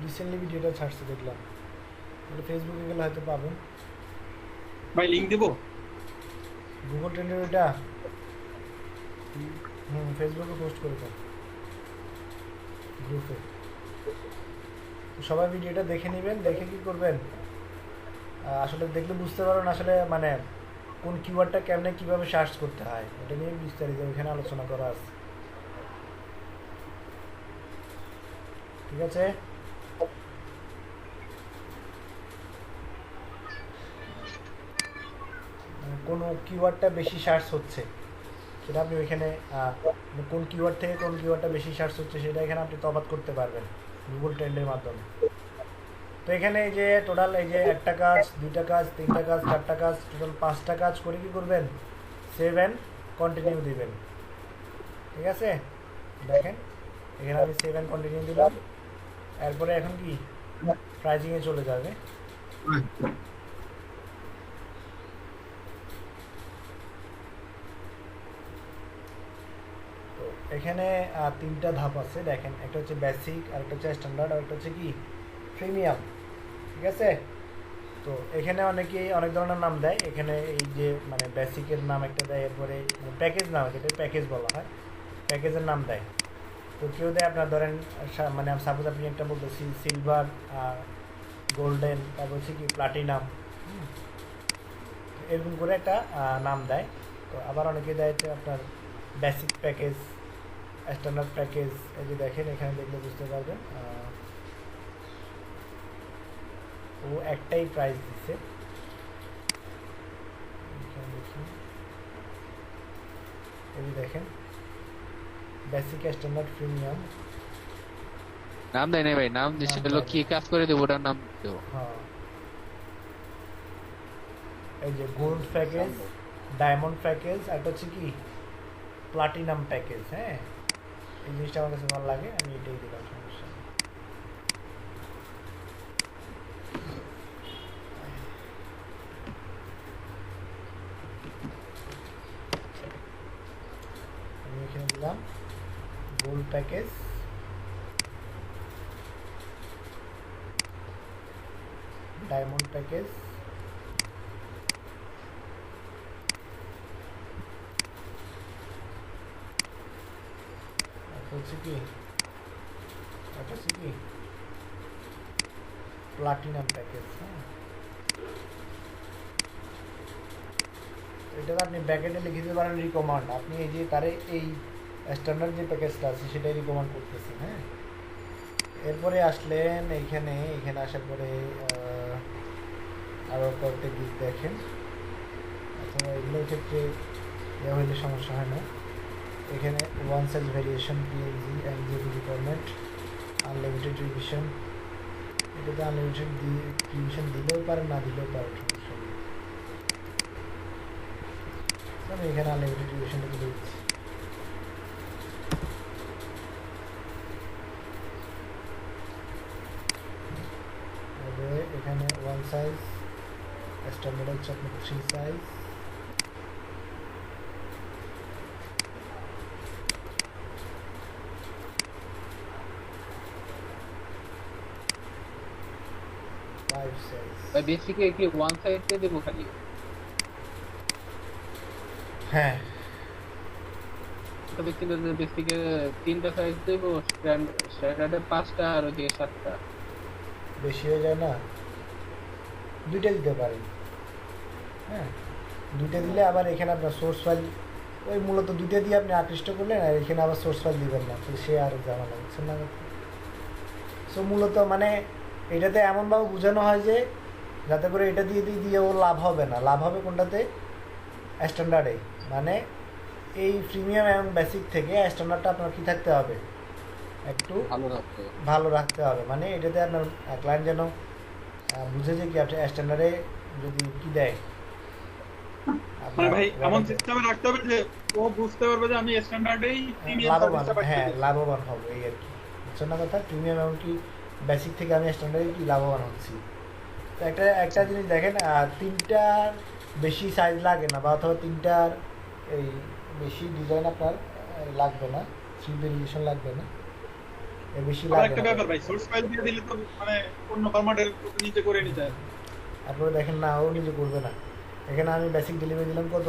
রিসেন্টলি ভিডিওটা ছাড়ছে দেখলাম, ওটা ফেসবুকে গেলে হয়তো পাবেন। ভাই লিংক দিব। গুগল ট্রেন্ডের ওইটা ফেসবুকে পোস্ট করে দাও গ্রুপে। তো সবাই ভিডিওটা দেখে নেবেন, দেখে কি করবেন আসলে দেখলে বুঝতে পারবেন আসলে মানে কোন কিওয়ার্ডটা কেমনে কিভাবে সার্চ করতে হয়, এটা নিয়ে বিস্তারিত ওইখানে আলোচনা করা আছে। ঠিক আছে, কোনো কিওয়ার্ডটা বেশি সার্চ হচ্ছে সেটা আপনি ওইখানে কোন কিওয়ার্ড থেকে কোন কিওয়ার্ডটা বেশি সার্চ হচ্ছে সেটা এখানে আপনি তফাৎ করতে পারবেন গুগল ট্রেন্ডের মাধ্যমে। তো এখানে এই যে টোটাল এই যে একটা কাজ, দুইটা কাজ, তিনটা কাজ, চারটা কাজ, টোটাল 5টা কাজ করে কি করবেন, সেভ অ্যান্ড কন্টিনিউ দিবেন। ঠিক আছে, দেখেন এখানে আমি সেভ অ্যান্ড কন্টিনিউ দিলাম। এরপরে এখন কি প্রাইজিংয়ে চলে যাবে। তো এখানে 3টা ধাপ আছে দেখেন, একটা হচ্ছে বেসিক, আরেকটা হচ্ছে স্ট্যান্ডার্ড, আর একটা হচ্ছে কি প্রিমিয়াম। ঠিক আছে, তো এখানে অনেকেই অনেক ধরনের নাম দেয়। এখানে এই যে মানে বেসিকের নাম একটা দেয়, এরপরে প্যাকেজ নাম, যেটা প্যাকেজ বলা হয়, প্যাকেজের নাম দেয়। তো কেউ দেয় আপনার ধরেন মানে সাপোজ আপনি একটা বলতেছি সিলভার, গোল্ডেন, তারপর হচ্ছে কি প্লাটিনাম, এরকম করে একটা নাম দেয়। তো আবার অনেকে দেয় হচ্ছে আপনার বেসিক প্যাকেজ, স্ট্যান্ডার্ড প্যাকেজ। এই যে দেখেন এখানে দেখলে বুঝতে পারবেন ও একটাই প্রাইস দিচ্ছে। এই যে দেখেন বেসিক, স্ট্যান্ডার্ড, প্রিমিয়াম। নাম দেয় না ভাই, নাম দিচ্ছে হলো কি কাজ করে দেবো ওটার নাম দেবো। হ্যাঁ, এই যে গোল্ড প্যাকেজ, ডায়মন্ড প্যাকেজ, আর একটা হচ্ছে কি প্লাটিনাম প্যাকেজ। হ্যাঁ, এই জিনিসটা আমার কাছে ভালো লাগে, আমি এটাই দিলাম, সমস্যা নেই। আমি এখানে দিলাম গোল্ড প্যাকেজ, ডায়মন্ড প্যাকেজ, হচ্ছে কি এটা হচ্ছে কি প্লাটিনাম প্যাকেজ। হ্যাঁ, এটা আপনি ব্যাকেটে লিখে দিতে পারেন রিকমান্ড। আপনি এই যে তারে এই স্ট্যান্ডার্ড যে প্যাকেজটা আছে সেটাই রিকমান্ড করতেছেন। হ্যাঁ, এরপরে আসলেন এইখানে, এখানে আসার পরে আরও কয়েকটা দিক দেখেন, অথবা এগুলোর ক্ষেত্রে ইয়ে হইলে সমস্যা হয় না। এখানে ওয়ান সাইজ ভ্যারিয়েশন, পিএনজি, এনজিএবি ফরম্যাট, আনলিমিটেড রিভিশন। এটাতে আনলিমিটেড রিভিশন দিলেও পারে, না দিলেও পারে, সমস্যা নেই। আমি এখানে আনলিমিটেড রিভিশনটা তুলে দিচ্ছি। এখানে ওয়ান সাইজ, স্ট্যান্ডার্ড হচ্ছে আপনার 3 সাইজ, ভাই বেসিকে কি ওয়ান সাইড তে দেবো খালি? হ্যাঁ, তবে কিন্তু বেসিকে 3টা সাইজ দেবো, স্ট্যান্ডার্ডে 5টা আর ওদিকে 7টা। বেশি হয়ে যায় না, 2টা দিতে পারেন। হ্যাঁ, 2টা দিলে আবার এখানে আপনার সোর্স ফাইল, ওই মূলত 2টা দিয়ে আপনি আকৃষ্ট করলেন, আর এখানে আবার সোর্স ফাইল দিবেন না, তো সে আর জানালা বুঝছেন না। সো মূলত মানে এটাতে এমনভাবে বোঝানো হয় যে যাতে করে এটা দিয়ে ও লাভ হবে না, লাভ হবে কোনটাতে, স্ট্যান্ডার্ডে। মানে এই প্রিমিয়াম এবং বেসিক থেকে স্ট্যান্ডার্ডটা আপনার কী থাকতে হবে, একটু ভালো রাখতে হবে। মানে এটাতে আপনার ক্লায়েন্ট যেন বুঝে যে কি আপনি স্ট্যান্ডার্ডে যদি কি দেয়, মানে ভাই এমন সিস্টেমে রাখতে হবে যে ও বুঝতে পারবে যে আমি স্ট্যান্ডার্ডেই প্রিমিয়াম লাভবান, সার্ভিসটা পাচ্ছি। হ্যাঁ লাভবান হবে, এই আর কি, বুঝছেন না কথা। প্রিমিয়াম এবং কি বেসিক থেকে আমি স্ট্যান্ডার্ডে কি লাভবান হচ্ছি। তো একটা জিনিস দেখেন, 3টার বেশি সাইজ লাগে না, বা অথবা 3টার এই বেশি ডিজাইন আপনার লাগবে না, 3 ভেরিয়েশন লাগবে না। এর বেশি আর লাগে একটা না। ব্যাপার ভাই, সোর্স ফাইল দিয়ে দিলে তো মানে অন্য ফরম্যাটের নিচে করে নিতে হয়। তারপরে দেখেন না, ও নিজে করবে না। এখানে আমি বেসিক ডেলিভারি দিলাম কত,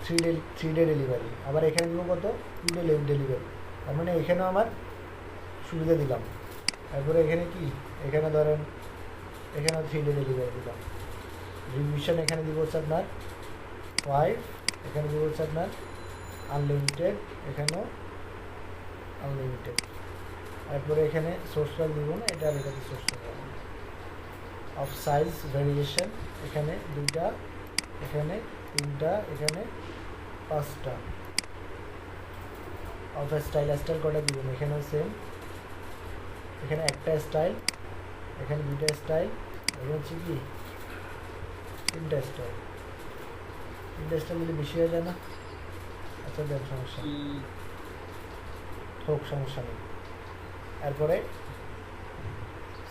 3 ডে ডেলিভারি। আবার এখানে দিব কত, 2 ডে ডেলিভারি। তার মানে এখানেও আমার সুবিধা দিলাম। তারপরে এখানে কি, এখানে ধরেন এখানে 3 ডে ডেলিভারি দিলাম। রিভিশন এখানে দিব হচ্ছে আপনার 5, এখানে দিব হচ্ছে আপনার আনলিমিটেড, এখানেও আনলিমিটেড। তারপরে এখানে সোর্স ফাইল দিব না, এটা আর এটাতে source file of size variation, এখানে 2টা, এখানে 3টা, এখানে 5টা। অফ স্টাইল কটা দিবেন, এখানেও সেম, এখানে একটা স্টাইল, এখানে 2টা স্টাইল, এখানে হচ্ছে কি 3টা স্টাইল। 3টা স্টাইল যদি বেশি হয়ে যায় না, আচ্ছা দেন সমস্যা নেই, হোক সমস্যা নেই। তারপরে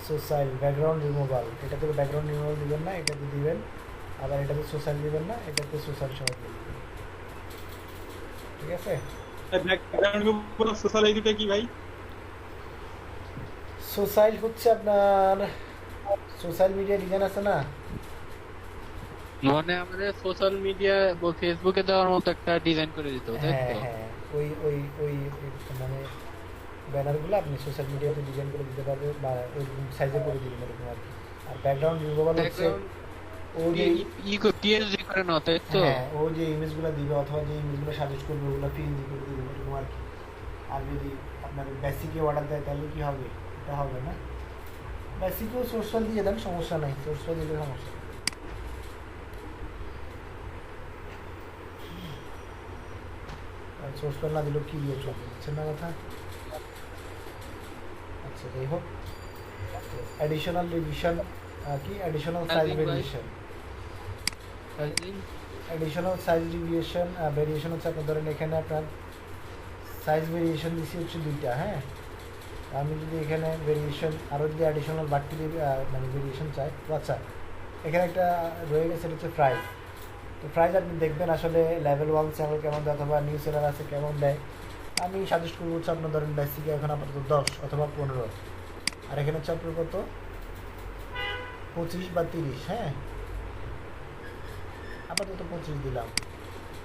সোশ্যাল ব্যাকগ্রাউন্ড রিমুভাল, এটাতে ব্যাকগ্রাউন্ড রিমুভাল দিবেন না, এটাতে দিবেন। আবার এটাতে সোশ্যাল দিবেন না, এটাতে সোশ্যাল সহ দিয়ে দিবেন। ঠিক আছে, ব্যাকগ্রাউন্ড উপর সোশ্যাল এই দুটো কি ভাই? সোশ্যাল হচ্ছে আপনার সোশ্যাল মিডিয়া ডিজাইন আছে না, মানে আমাদের সোশ্যাল মিডিয়া ফেসবুকে দেওয়ার মতো একটা ডিজাইন করে দিতে হবে, তাই হ্যাঁ তো? হ্যাঁ, ওই ওই ওই মানে ব্যানারগুলো আপনি সোশ্যাল মিডিয়াতে ডিজাইন করে দিতে পারবেন, বা ওই সাইজে করে দিবেন এরকম আর কি। আর ব্যাকগ্রাউন্ড রিমুভাল হচ্ছে ও যে পিএইচডি করে নাও, তাই তো? হ্যাঁ, ও যে ইমেজগুলো দিবে অথবা যে ইমেজগুলো সাজেস্ট করবে ওগুলো পিএনজি করে দিবেন এরকম আর কি। আর যদি আপনার বেসিকে অর্ডার দেয় তাহলে কি হবে, এটা হবে না। বেসিকেও সোশ্যাল দিয়ে দেন, সমস্যা নাই, সোশ্যাল দিলে সমস্যা নেই। সোশ্যাল না দিলেও কি দিয়ে চলবে, বুঝছেন না কথা? আচ্ছা যাই হোক, অ্যাডিশনাল রিভিশন কি, additional size variation. Additional size revision variation হচ্ছে আপনার ধরেন এখানে আপনার সাইজ ভেরিয়েশন দিচ্ছি হচ্ছে 2টা। হ্যাঁ, আমি যদি এখানে ভেরিয়েশন আরও যদি অ্যাডিশনাল বাড়তি মানে ভেরিয়েশন চাই, তো আচ্ছা এখানে একটা রয়ে গেছে, এটা হচ্ছে প্রাইস। তো প্রাইস আপনি দেখবেন আসলে লেভেল 1 চ্যানেল কেমন দেয় অথবা নিউ সেলার আছে কেমন দেয়। আমি সাজেস্ট করবো হচ্ছে আপনার ধরেন বেসিকে এখন আপাতত 10 অথবা 15, আর এখানে হচ্ছে আপনার কত 25 বা 30। হ্যাঁ, আপাতত 25 দিলাম।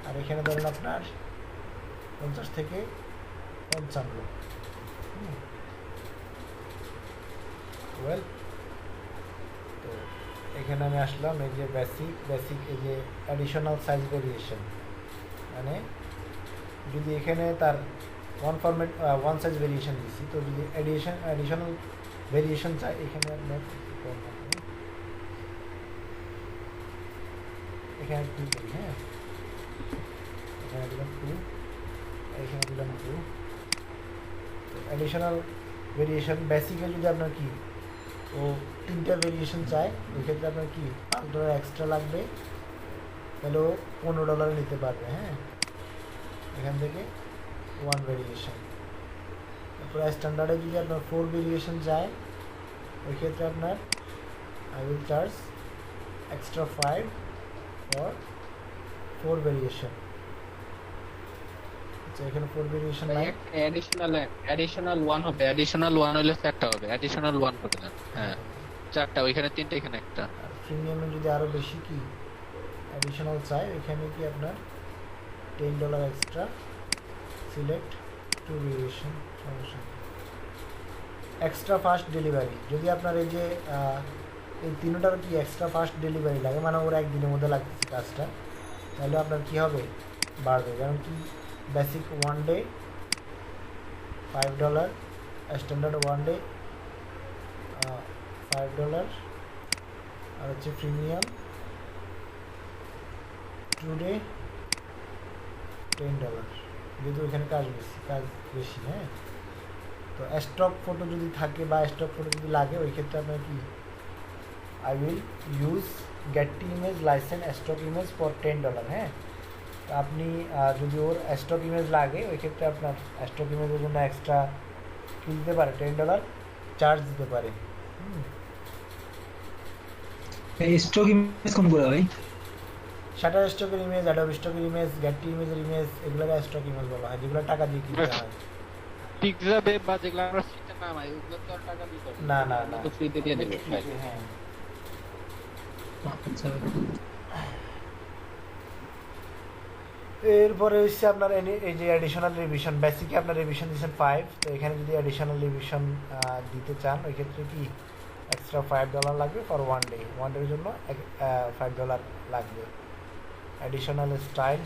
আর এখানে ধরেন আপনার 50 থেকে 55। ওয়েল, তো এখানে আমি আসলাম, এই যে বেসিক এই যে অ্যাডিশনাল সাইজ ভেরিয়েশন, মানে যদি এখানে তার ওয়ান সাইজ ভেরিয়েশন দিচ্ছি, তো যদি অ্যাডিশনাল ভেরিয়েশন চাই এখানে আপনার এখানে 2 দিই। হ্যাঁ, এখানে দিলাম 2, এখানে দিলাম 2। তো অ্যাডিশনাল ভেরিয়েশন বেসিকে যদি আপনার কি ও 3টা ভেরিয়েশন চাই, ওই ক্ষেত্রে আপনার কি $5 এক্সট্রা লাগবে, তাহলে ও $15 নিতে পারবে। হ্যাঁ, এখান থেকে 1 ভেরিয়েশন। তারপরে স্ট্যান্ডার্ডে যদি আপনার 4 ভেরিয়েশন যায়, ওই ক্ষেত্রে আপনার I will charge extra 5 for 4 variation. আচ্ছা, এখানে 4 ভেরিয়েশন নাই, অ্যাডিশনাল 1 হবে, অ্যাডিশনাল 1 হলে 4টা হবে, অ্যাডিশনাল 1 করে দেন। হ্যাঁ, 4টা, ওইখানে 3টা, এখানে একটা। আর প্রিমিয়ামে যদি আরও বেশি কি অ্যাডিশনাল চাই, এখানে কি আপনার $10 এক্সট্রা, সিলেক্ট 2 ভেরিয়েশন, সমস্যা নেই। এক্সট্রা ফাস্ট ডেলিভারি, যদি আপনার এই যে এই 3টার কি এক্সট্রা ফাস্ট ডেলিভারি লাগে, মানে ওরা একদিনের মধ্যে লাগতেছে কাজটা, তাহলে আপনার কি হবে, বাড়বে। কারণ কি বেসিক 1 ডে $5, স্ট্যান্ডার্ড 1 ডে $5, আর হচ্ছে প্রিমিয়াম 2 ডে $10, যেহেতু এখানে কাজ বেশি। হ্যাঁ, তো স্টক ফটো যদি থাকে বা স্টক ফটো যদি লাগে, ওই ক্ষেত্রে আপনার কি আই উইল ইউজ গেটটি image licence stock image for $10। হ্যাঁ, তো আপনি যদি ওর স্টক ইমেজ লাগে, ওই ক্ষেত্রে আপনার স্টক ইমেজের জন্য এক্সট্রা কি দিতে পারে, $10 চার্জ দিতে পারে। স্টক ইমেজ কোন করে ভাই? শাটার স্টকের ইমেজ, অ্যাডোব স্টকের ইমেজ, গেটটি ইমেজের ইমেজ, এগুলোকে স্টক ইমেজ বলা হয়, যেগুলো টাকা দিয়ে কিনতে হয়। পিৎজা বেব বা যেগুলো আমরা ফ্রিতে নামাই ওগুলো তো আর টাকা দিতে হবে না না ওগুলো না তো ফ্রিতে দিয়ে দেবে ভাই। হ্যাঁ আচ্ছা এরপরে হচ্ছে আপনার এই যে অ্যাডিশনাল রিভিশন, বেসিকে আপনার রিভিশন দিচ্ছেন 5, তো এখানে যদি অ্যাডিশনাল রিভিশন দিতে চান ওই ক্ষেত্রে কি এক্সট্রা $5 লাগবে ফর ওয়ান ডের জন্য $5 লাগবে। অ্যাডিশনাল স্টাইল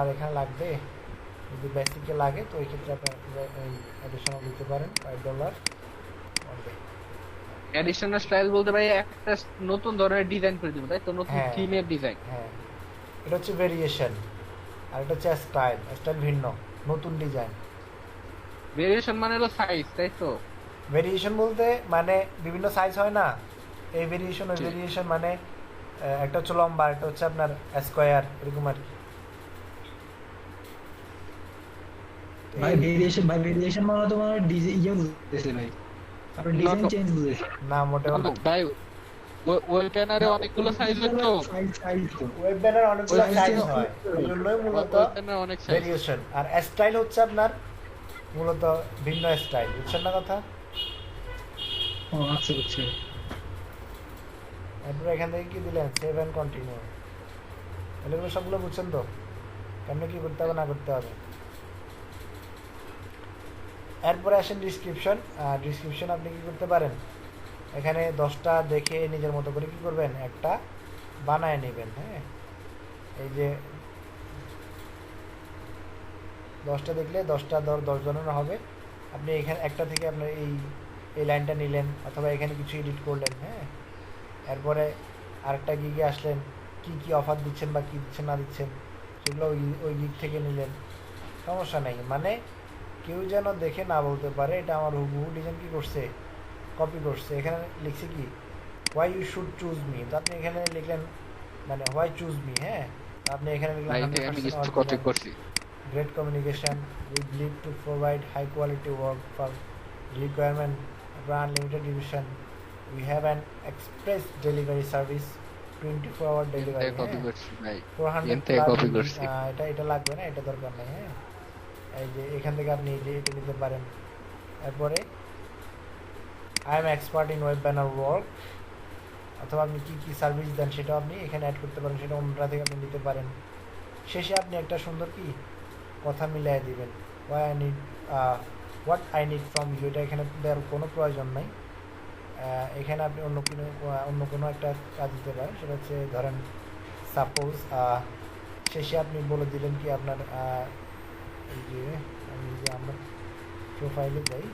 আর এখানে লাগবে, যদি বেসিকে লাগে তো ওই ক্ষেত্রে আপনি অ্যাডিশনাল দিতে পারেন $5 ওয়ান ডে। অ্যাডিশনাল স্টাইল বলতে ভাই একটা নতুন ধরনের ডিজাইন করে দিব তাই তো, নতুন হ্যাঁ। থিমের ডিজাইন। হ্যাঁ, এটা হচ্ছে ভেরিয়েশন আর এটা হচ্ছে স্টাইল ভিন্ন, নতুন ডিজাইন। ভেরিয়েশন মানে হলো সাইজ তাই তো। ভেরিয়েশন বলতে মানে বিভিন্ন সাইজ হয় না, এই ভেরিয়েশন ওই জি। ভেরিয়েশন মানে একটা হচ্ছে লম্বা, একটা হচ্ছে আপনার স্কোয়ার, এরকম আর কি। ভাই ভেরিয়েশন মানে তোমার ডিজাইন ইয়ে বুঝতেছে ভাই, আপনার ডিজাইন চেঞ্জ বুঝতেছে না মোটেও না, ভাই ওই ব্যানারে অনেকগুলো সাইজ হয় তো, সাইজ তো ওয়েব ব্যানার অনেকগুলো ওই সাইজ size হয়, এই জন্যই মূলত ওই ব্যানারে অনেক সাইজ। ভেরিয়েশন। আর স্টাইল হচ্ছে আপনার মূলত ভিন্ন স্টাইল, বুঝছেন না কথা? ও আচ্ছা বুঝছি। এরপর এখান থেকে কি দিলেন, সেভ অ্যান্ড কন্টিনিউ, এগুলো সবগুলো বুঝছেন তো কেমনে কি করতে হবে না করতে হবে। এরপরে আসেন ডিসক্রিপশন আপনি কি করতে পারেন, এখানে 10টা দেখে নিজের মতো করে কি করবেন, একটা বানায় নেবেন। হ্যাঁ, এই যে 10টা দেখলে 10টা 10 জনের হবে, আপনি এখানে একটা থেকে আপনার এই লাইনটা নিলেন অথবা এখানে কিছু এডিট করলেন। হ্যাঁ, এরপরে আরেকটা গিগে আসলেন, কি অফার দিচ্ছেন বা কি দিচ্ছেন না দিচ্ছেন সেগুলো ওই গিগ থেকে নিলেন, সমস্যা নেই। মানে কেউ যেন দেখে না বলতে পারে এটা আমার হুবহু ডিজাইন কি করছে, কপি করছে। এখানে লিখছে কি why you should choose me, তো আপনি এখানে লিখলেন মানে হোয়াই চুজ মি। হ্যাঁ, আপনি এখানে লিখলেন ভাই আমি কিছু কপি করছি। great communication, we believe to provide high quality work for requirement for unlimited division. We have an express delivery service, 24-hour delivery. Copy করছি ভাই, 400 এখান থেকে কপি করছি। এটা লাগবে না, এটা দরকার নেই। হ্যাঁ, এই যে এখান থেকে আপনি এই যে এটা নিতে পারেন। এরপরে I am expert in web banner work, অথবা আপনি কি সার্ভিস দেন সেটাও আপনি এখানে অ্যাড করতে পারেন, সেটা অন্যটা থেকে আপনি নিতে পারেন। শেষে আপনি একটা সুন্দর কি কথা মিলাই দিবেন, what I need from you, এটা এখানে দেওয়ার কোনো প্রয়োজন নাই। এখানে আপনি অন্য কোনো একটা কাজ দিতে পারেন, সেটা হচ্ছে ধরেন সাপোজ শেষে আপনি বলে দিলেন কি আপনার এই যে আমি যে আমার প্রোফাইলে যাই,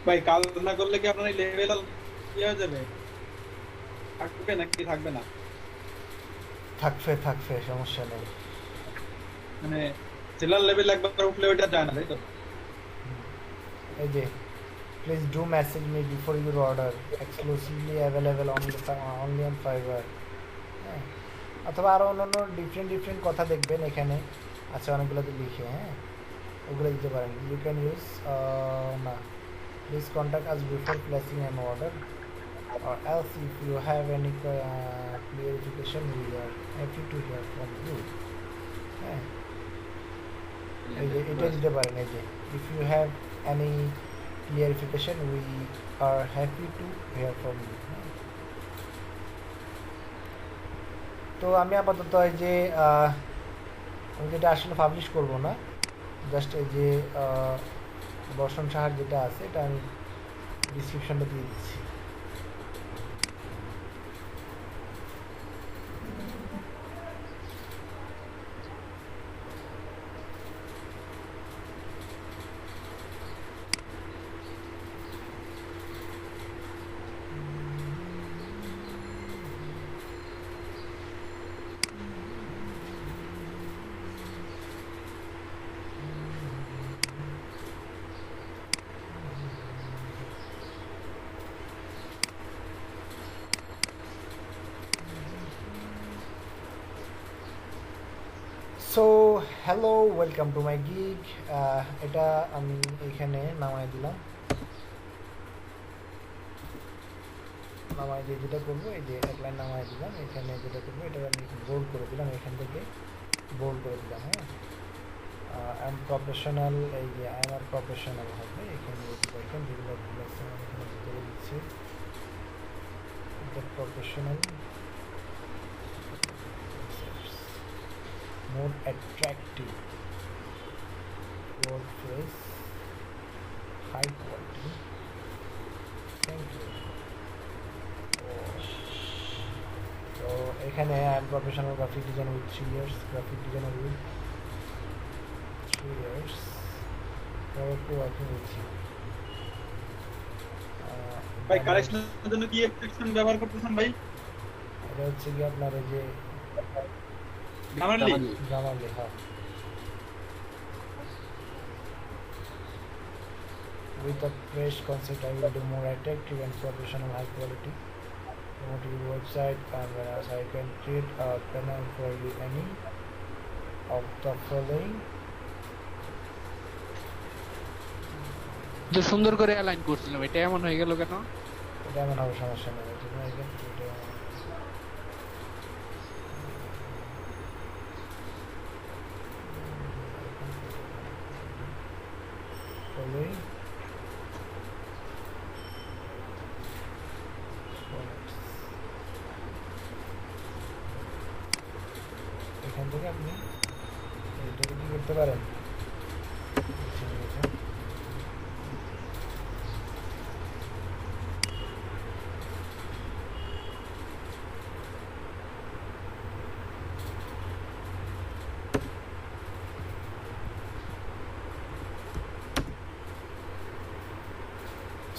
ভাই কাজ না করলে কি আপনার লেভেল কি হয়ে যাবে, থাকবে নাকি থাকবে না? থাকবে সমস্যা নেই। মানে সেলার লেভেল একবার উঠলে ওইটা যায় না তাই তো? এই যে please do message me before your order, exclusively available only on fibre. হ্যাঁ, অথবা আরও অন্যান্য ডিফারেন্ট কথা দেখবেন এখানে আছে অনেকগুলোতে লিখে। হ্যাঁ, ওগুলো দিতে পারেন। ইউ ক্যান ইউজ না please contact us before placing an order or else if you have any clarification we are happy to hear from you. হ্যাঁ, এই যে এটা দিতে পারেন, এই যে if you have any clarification we are happy to hear from you. তো আমি আপাতত এই যে আমি যেটা আসলে পাবলিশ করব না, জাস্ট এই যে বর্ষণ সাহার যেটা আছে এটা আমি ডিসক্রিপশনটা দিয়ে দিচ্ছি। So hello, welcome to my gig. এটা আমি এইখানে নামাই দিলাম, নামাই দিয়ে যেটা করবো, এই যে এক লাইন নামাই দিলাম, এখানে যেটা করবো এটা আমি বোল্ড করে দিলাম, এখান থেকে বোল্ড করে দিলাম। হ্যাঁ, আই এম প্রফেশনাল, এই যে আই এম আর প্রফেশনাল হবে এখানে দেখেন যেগুলো ভুল আছে আমি এখানে ভিতরে দিচ্ছি। এটা professional, more attractive WordPress, high quality. Thank you. So এখানে I am professional graphic designer with 3 years, graphic designer with 3 years, probably working with you. ভাই কালেকশনের জন্য কি এক্সটেনশন ব্যবহার করতেছেন ভাই? এটা হচ্ছে কি আপনার এই যে গ্রামারলি Grammarly, হ্যাঁ। With a fresh concept, I will do more attractive and professional, high quality. Promote your website, and I can create a panel for you any of the following. যে সুন্দর করে অ্যালাইন করছিলাম, এটা এমন হয়ে গেল কেন? এটা এমন হবে, সমস্যা নেই। এটা এখানে এটা following. এখান থেকে আপনি এটাকে কি করতে পারেন,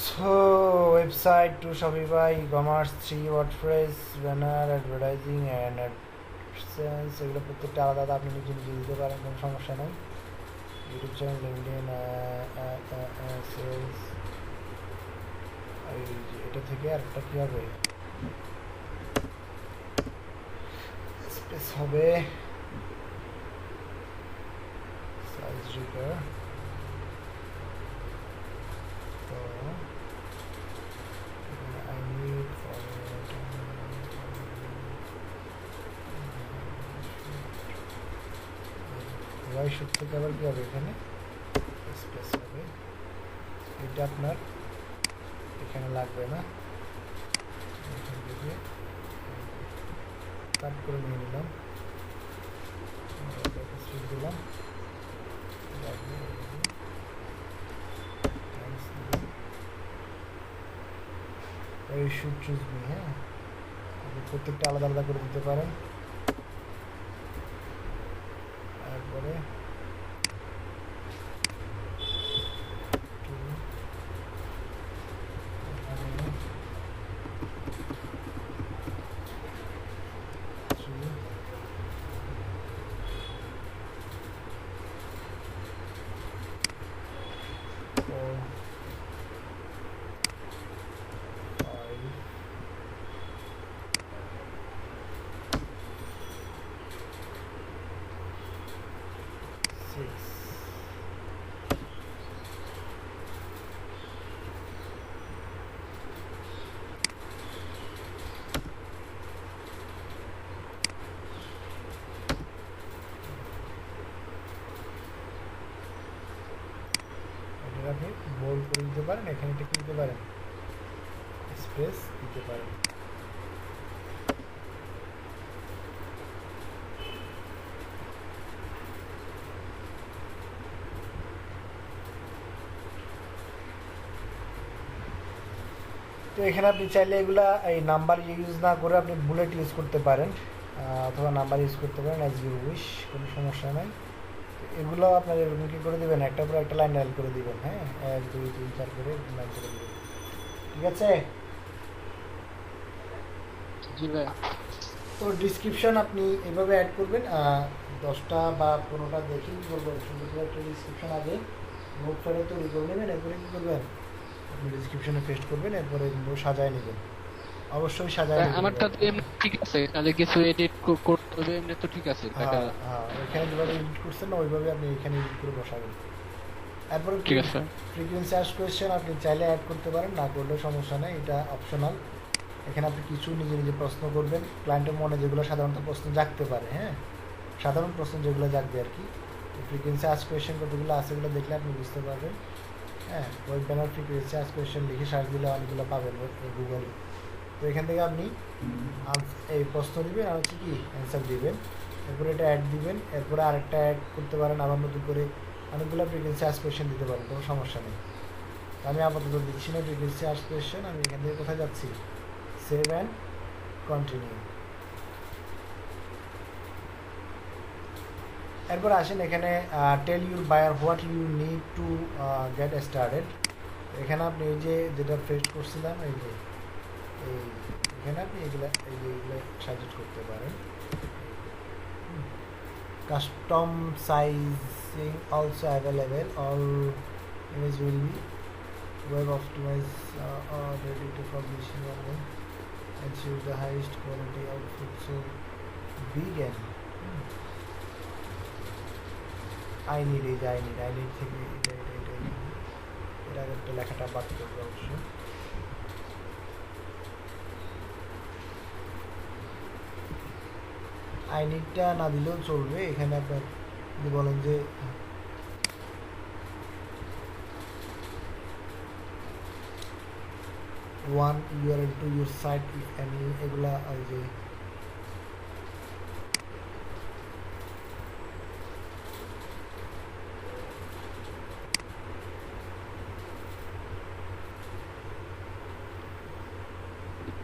so website to Shopify, e-commerce, 3 WordPress, banner, advertising and AdSense, এগুলো প্রত্যেকটা আলাদা আলাদা আপনি নিজে নিজে দিতে পারেন, কোনো সমস্যা নেই। ইউটিউব চ্যানেল, লিঙ্কডইন, সেলস, এটা থেকে আরেকটা কি হবে, স্পেস হবে, সাইজ রিগার। তো I need ওয়াই শুট থেকে আবার কি হবে, এখানে স্পেস হবে, এটা আপনার এখানে লাগবে না, এখান থেকে কাট করে নিয়ে নিলাম, স্পেস দিলাম, you should choose me. হ্যাঁ, আপনি প্রত্যেকটা আলাদা আলাদা করে দিতে পারেন। তারপরে আপনি বোল্ড করে দিতে পারেন, এখানে এটা দিতে পারেন, স্পেস দিতে পারেন। তো এখানে আপনি চাইলে এগুলা এই নাম্বার ইউজ না করে আপনি বুলেট ইউজ করতে পারেন, অথবা নাম্বার ইউজ করতে পারেন, অ্যাজ ইউ উইশ, কোনো সমস্যা নাই। এগুলো আপনার এরকম কি করে দেবেন, একটা পর একটা লাইন লাইন করে দিবেন। হ্যাঁ, 1 2 3 4 করে লাইন করে দিবেন, ঠিক আছে? জি ভাই। তো ডিসক্রিপশন আপনি এভাবে অ্যাড করবেন, 10টা বা 15টা দেখে কি করবেন, সুন্দর করে একটা ডিসক্রিপশন আগে নোটপ্যাডে তৈরি করে নেবেন, এরপরে কী করবেন, আপনি ডিসক্রিপশনে পেস্ট করবেন, এরপরে এগুলো সাজায় নেবেন। অবশ্যই সাজায় দিবেন। আমারটা তো এমনি ঠিক আছে, তাহলে কিছু এডিট করতে হবে, এমনি তো ঠিক আছে টাকা। হ্যাঁ হ্যাঁ, এখানে যেভাবে এডিট করছেন না ওইভাবে আপনি এখানে এডিট করে বসাবেন। এরপরে ঠিক আছে। ফ্রিকোয়েন্সি আস কোয়েশ্চেন আপনি চাইলে অ্যাড করতে পারেন, না করলেও সমস্যা নেই, এটা অপশনাল। এখানে আপনি কিছু নিজে নিজে প্রশ্ন করবেন ক্লায়েন্টের মনে, যেগুলো সাধারণত প্রশ্ন জাগতে পারে, হ্যাঁ, সাধারণ প্রশ্ন যেগুলো জাগবে আর কি। ফ্রিকোয়েন্সি আস কোয়েশ্চেন কতগুলো আছে এগুলো দেখলে আপনি বুঝতে পারবেন। হ্যাঁ, ওয়েব ব্যানার ফ্রিকোয়েন্সি আস কোয়েশ্চেন লিখে সার্চ দিলে অনেকগুলো পাবেন গুগলে। তো এখান থেকে আপনি এই প্রশ্ন দিবেন আর হচ্ছে কি অ্যান্সার দিবেন, এরপরে এটা অ্যাড দিবেন, এরপরে আরেকটা অ্যাড করতে পারেন, আবার নতুন করে অনেকগুলো ফ্রিকোয়েন্সি আস কোয়েশ্চেন দিতে পারেন, কোনো সমস্যা নেই। আমি আপাতত দিচ্ছি না ফ্রিকোয়েন্সি আস কোয়েশ্চেন, আমি এখান থেকে কোথায় যাচ্ছি, সেভ অ্যান্ড কন্টিনিউ। এরপর আসেন এখানে tell your buyer what you need to get started. এখানে আপনি এই যে যেটা পেস্ট করছিলাম এই যে এখানে আপনি এগুলো সাজেস্ট করতে পারেন। Custom sizing also available, all image will be web optimize ready to publishing online and choose the highest quality output. So begin. I need থেকে এটা একটা লেখাটা বাদ করবো অবশ্য। আই নিডটা না দিলেও চলবে, এখানে আপনার যদি বলেন যে one URL to your site if any, এগুলা ওই যে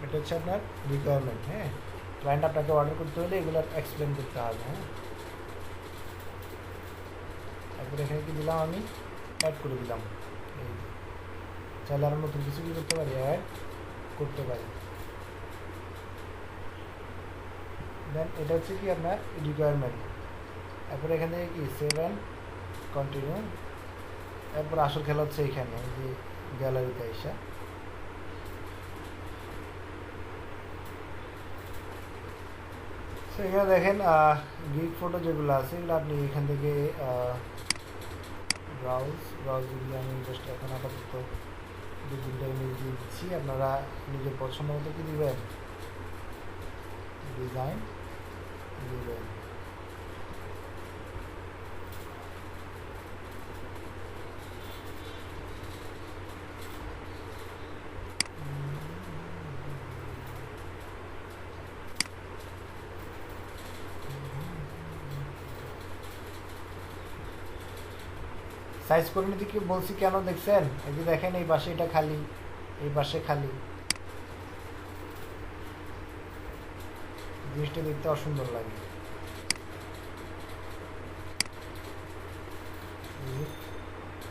এটা হচ্ছে আপনার রিকোয়ারমেন্ট। হ্যাঁ, ক্লায়েন্ট আপনাকে অর্ডার করতে হলে এগুলো এক্সপ্লেন করতে হবে। হ্যাঁ, তারপরে এখানে কি দিলাম, আমি অ্যাড করে দিলাম। এই চাইলে আমরা নতুন কিছু কি করতে পারি, অ্যাড করতে পারি। দেন এটা হচ্ছে কি আপনার রিকোয়ারমেন্ট। এরপরে এখান থেকে কি সেভ অ্যান্ড কন্টিনিউ। এরপর আসল খেলা হচ্ছে এখানে যে গ্যালারিতে এসে এখানে দেখেন গিগ ফটো যেগুলো আছে এগুলো আপনি এখান থেকে ব্রাউজ দিলে আমি জাস্ট এখন আপাতত দু তিনটা ইমেজ দিয়ে দিচ্ছি, আপনারা নিজের পছন্দ মতো কি দিবেন, ডিজাইন দিবেন। সাইজ করে নিতে কি বলছি কেন দেখছেন, এই যে দেখেন এই পাশে এটা খালি, এই পাশে খালি, জিনিসটা দেখতে অসুন্দর লাগে।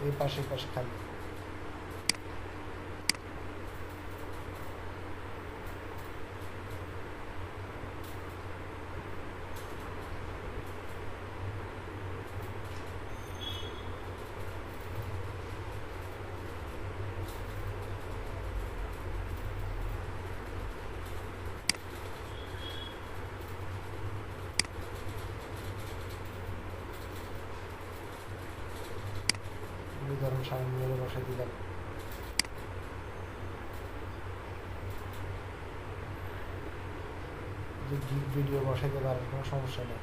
এই পাশে খালি। ধরুন সামনে মেরে বসাই দিলাম। যে গিগ ভিডিও বসাইতে পারেন, কোনো সমস্যা নেই।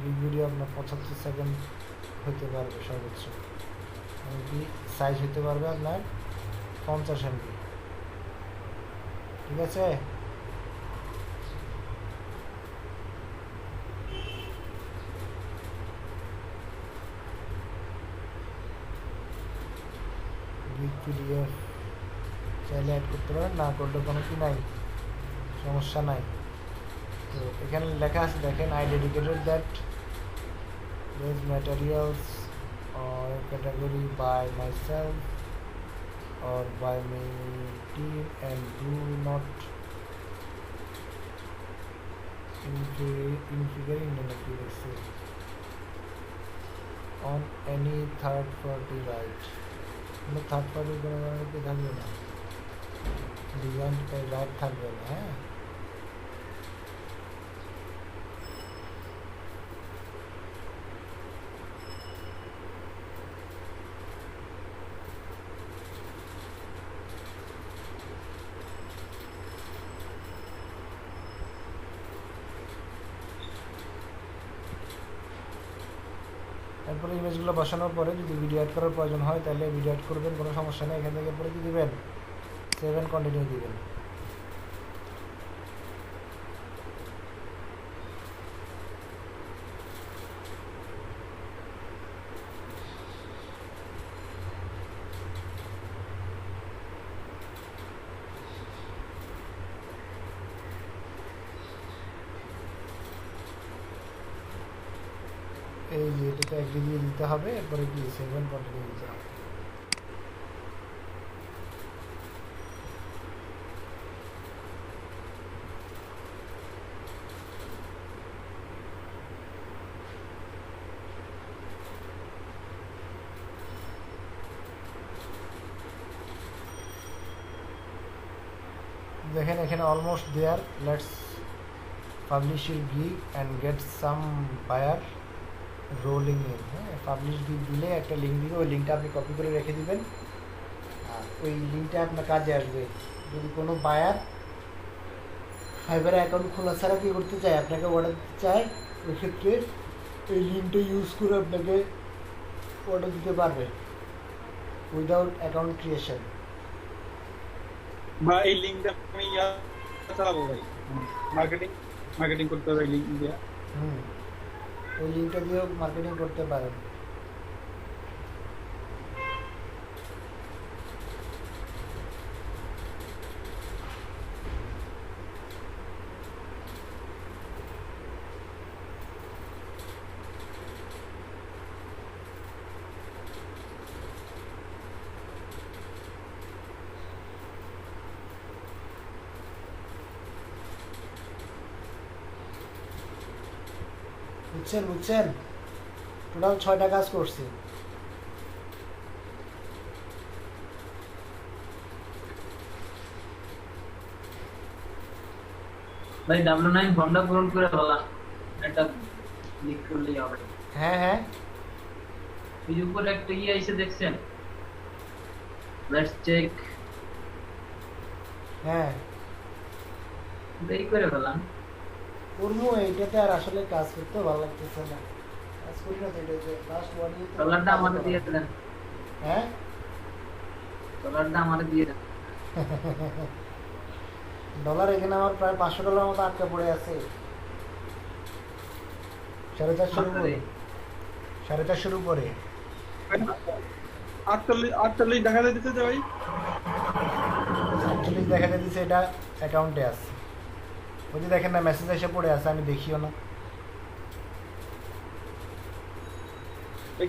গিগ ভিডিও আপনার 75 সেকেন্ড হতে পারবে সর্বোচ্চ, এমনকি সাইজ হতে পারবে আপনার 50 MB। ঠিক আছে, পিডিএফ চাইলে অ্যাড করতে পারেন, না করলে কোনো কি নাই, সমস্যা নাই। তো এখানে লেখা আছে দেখেন, I dedicated that this materials or category by myself or by my team and do not infringing on any third party right। Third পার্টির কোনো কারণে থাকবে না। ডিজাইনটা রাইট থাকবে না, হ্যাঁ। তারপরে ইমেজগুলো বসানোর পরে যদি ভিডিও অ্যাড করার প্রয়োজন হয় তাহলে ভিডিও অ্যাড করবেন, কোনো সমস্যা নেই। এখান থেকে পরে কি দিবেন, সেভ এন্ড কন্টিনিউ দিবেন। এই যে এটাতে এগ্রি দিয়ে দিতে হবে, এরপরে কি সেভ এন্ড কন্টিনিউ দিতে হবে। দেখেন এখানে almost there, let's publish your gig and get some buyer rolling in. হ্যাঁ, পাবলিশ গিগ দিলে একটা লিঙ্ক দিবে, ওই লিঙ্কটা আপনি কপি করে রেখে দিবেন, আর ওই লিঙ্কটা আপনার কাজে আসবে। যদি কোনো বায়ার ফাইবারে অ্যাকাউন্ট খোলা ছাড়া কী করতে চায়, আপনাকে অর্ডার দিতে চায়, ওই ক্ষেত্রে এই লিঙ্কটা ইউজ করে আপনাকে অর্ডার দিতে পারবে উইদাউট অ্যাকাউন্ট ক্রিয়েশন। বা এই লিংকটা আমি চালাবো ভাই, মার্কেটিং করতে হবে এই লিংক দিয়ে। ওই লিঙ্কটা দিয়েও মার্কেটিং করতে পারেন। বুঝছেন টোটাল 6টা কাজ করছি। ভাই W9 ফর্মটা পূরণ করে বলা, একটা ক্লিক করলেই হবে। হ্যাঁ হ্যাঁ, এই যে উপরে একটা এসে দেখছেন, লেটস চেক, হ্যাঁ এই করে বললাম। করবো। এইটাতে আর আসলে কাজ করতে ভালো লাগতেছে না, কাজ করি না তো। এটাতে লাস্ট ওয়ান ইয়ার ডলারটা আমাদের দিয়ে দেন, হ্যাঁ ডলারটা আমাদের দিয়ে দেন। ডলার এখানে আমার প্রায় $500 মতো আটকা পড়ে আছে। 450 উপরে, 450 উপরে। 48 দেখা যাইতেছে যে ভাই 48 দেখা যাচ্ছে, এটা অ্যাকাউন্টে আছে। ওই যে দেখেন না, মেসেজ এসে পড়ে আছে, আমি দেখিও না।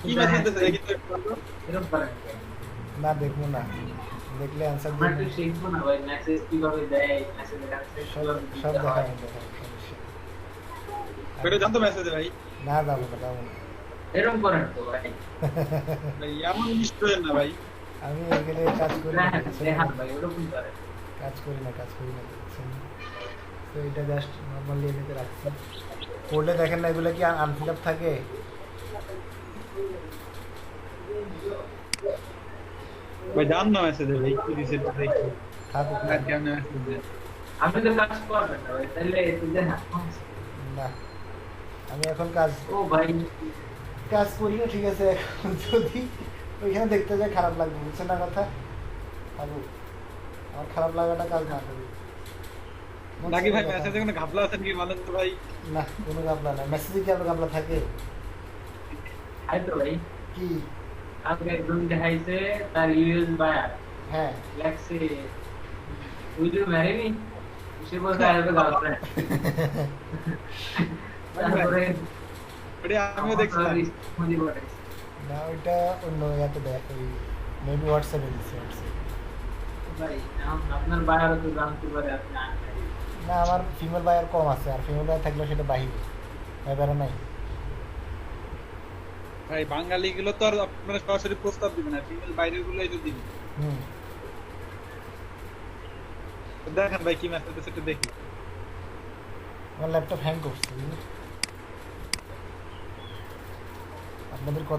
কি মেসেজ দিতেছে দেখি তো। এরকম করেন না দেখবো না, দেখলে অ্যান্সার আমরা দেবো। একটু শিখবো না ভাই, মেসেজ কিভাবে দেয়, মেসেজ সব দেখাবেন, এটা জানতো মেসেজে ভাই। না যাবো না, যাবো না। এরকম করেন তো ভাই। ভাই এমন নিশ্চয় না ভাই। আমি এখানে কাজ করি না, দেখান ভাই, ওরকম করেন। কাজ করি না দেখছেন। তো এটা জাস্ট নর্মালি এমনিতে রাখছি। করলে দেখেন না, এগুলো কি আনফিল আপ থাকে? ভাই জান না মেসেজে ভাই কি দিছে দেখি। থাকুক আর কেমনে মেসেজ দেয়। আপনি তো কাজ করবেন না ভাই, তাহলে একটু দেখান। না, আমি এখন কাজ ও ভাই করি না, ঠিক আছে। এখন যদি ওইখানে দেখতে যাই খারাপ লাগবে, বুঝছেন না কথা? থাকুক, আমার খারাপ লাগাটা কাজ না করি। নাকি ভাই মেসেজে কোনো ঘাপলা আছে নাকি বলেন তো ভাই? না, কোনো গাবলা না। মেসেজে কি আপনার গাবলা থাকে? আই তো ভাই, কি? আজকে একজন দেখাইছে তার ইউএস বায়ার হ্যাঁ, লেখছে উইল ইউ ম্যারি মি, সে বলছে আই হ্যাভ এ গার্লফ্রেন্ড। তারপরে এটা আমিও দেখছিলাম। না ওইটা অন্য ইয়াতে দেখ, ওই মেবি হোয়াটসঅ্যাপে দিচ্ছে। ভাই আপনার বায়ার তো জানতে পারে আপনি আনবেন। না, আমার ফিমেল বায়ার কম আছে, আর ফিমেল বায়ার থাকলে সেটা বাহিরে ব্যাপারে নাই। ভাই বাঙালি গুলো তো আর আপনারা সরাসরি প্রস্তাব দিবেন না, ফিমেল বাইরের গুলো এই তো দিবেন। হুম, দেখেন ভাই কি ম্যাচ হচ্ছে একটু দেখি আমার ল্যাপটপ হ্যাং করছে বুঝলি? আপনাদের কথা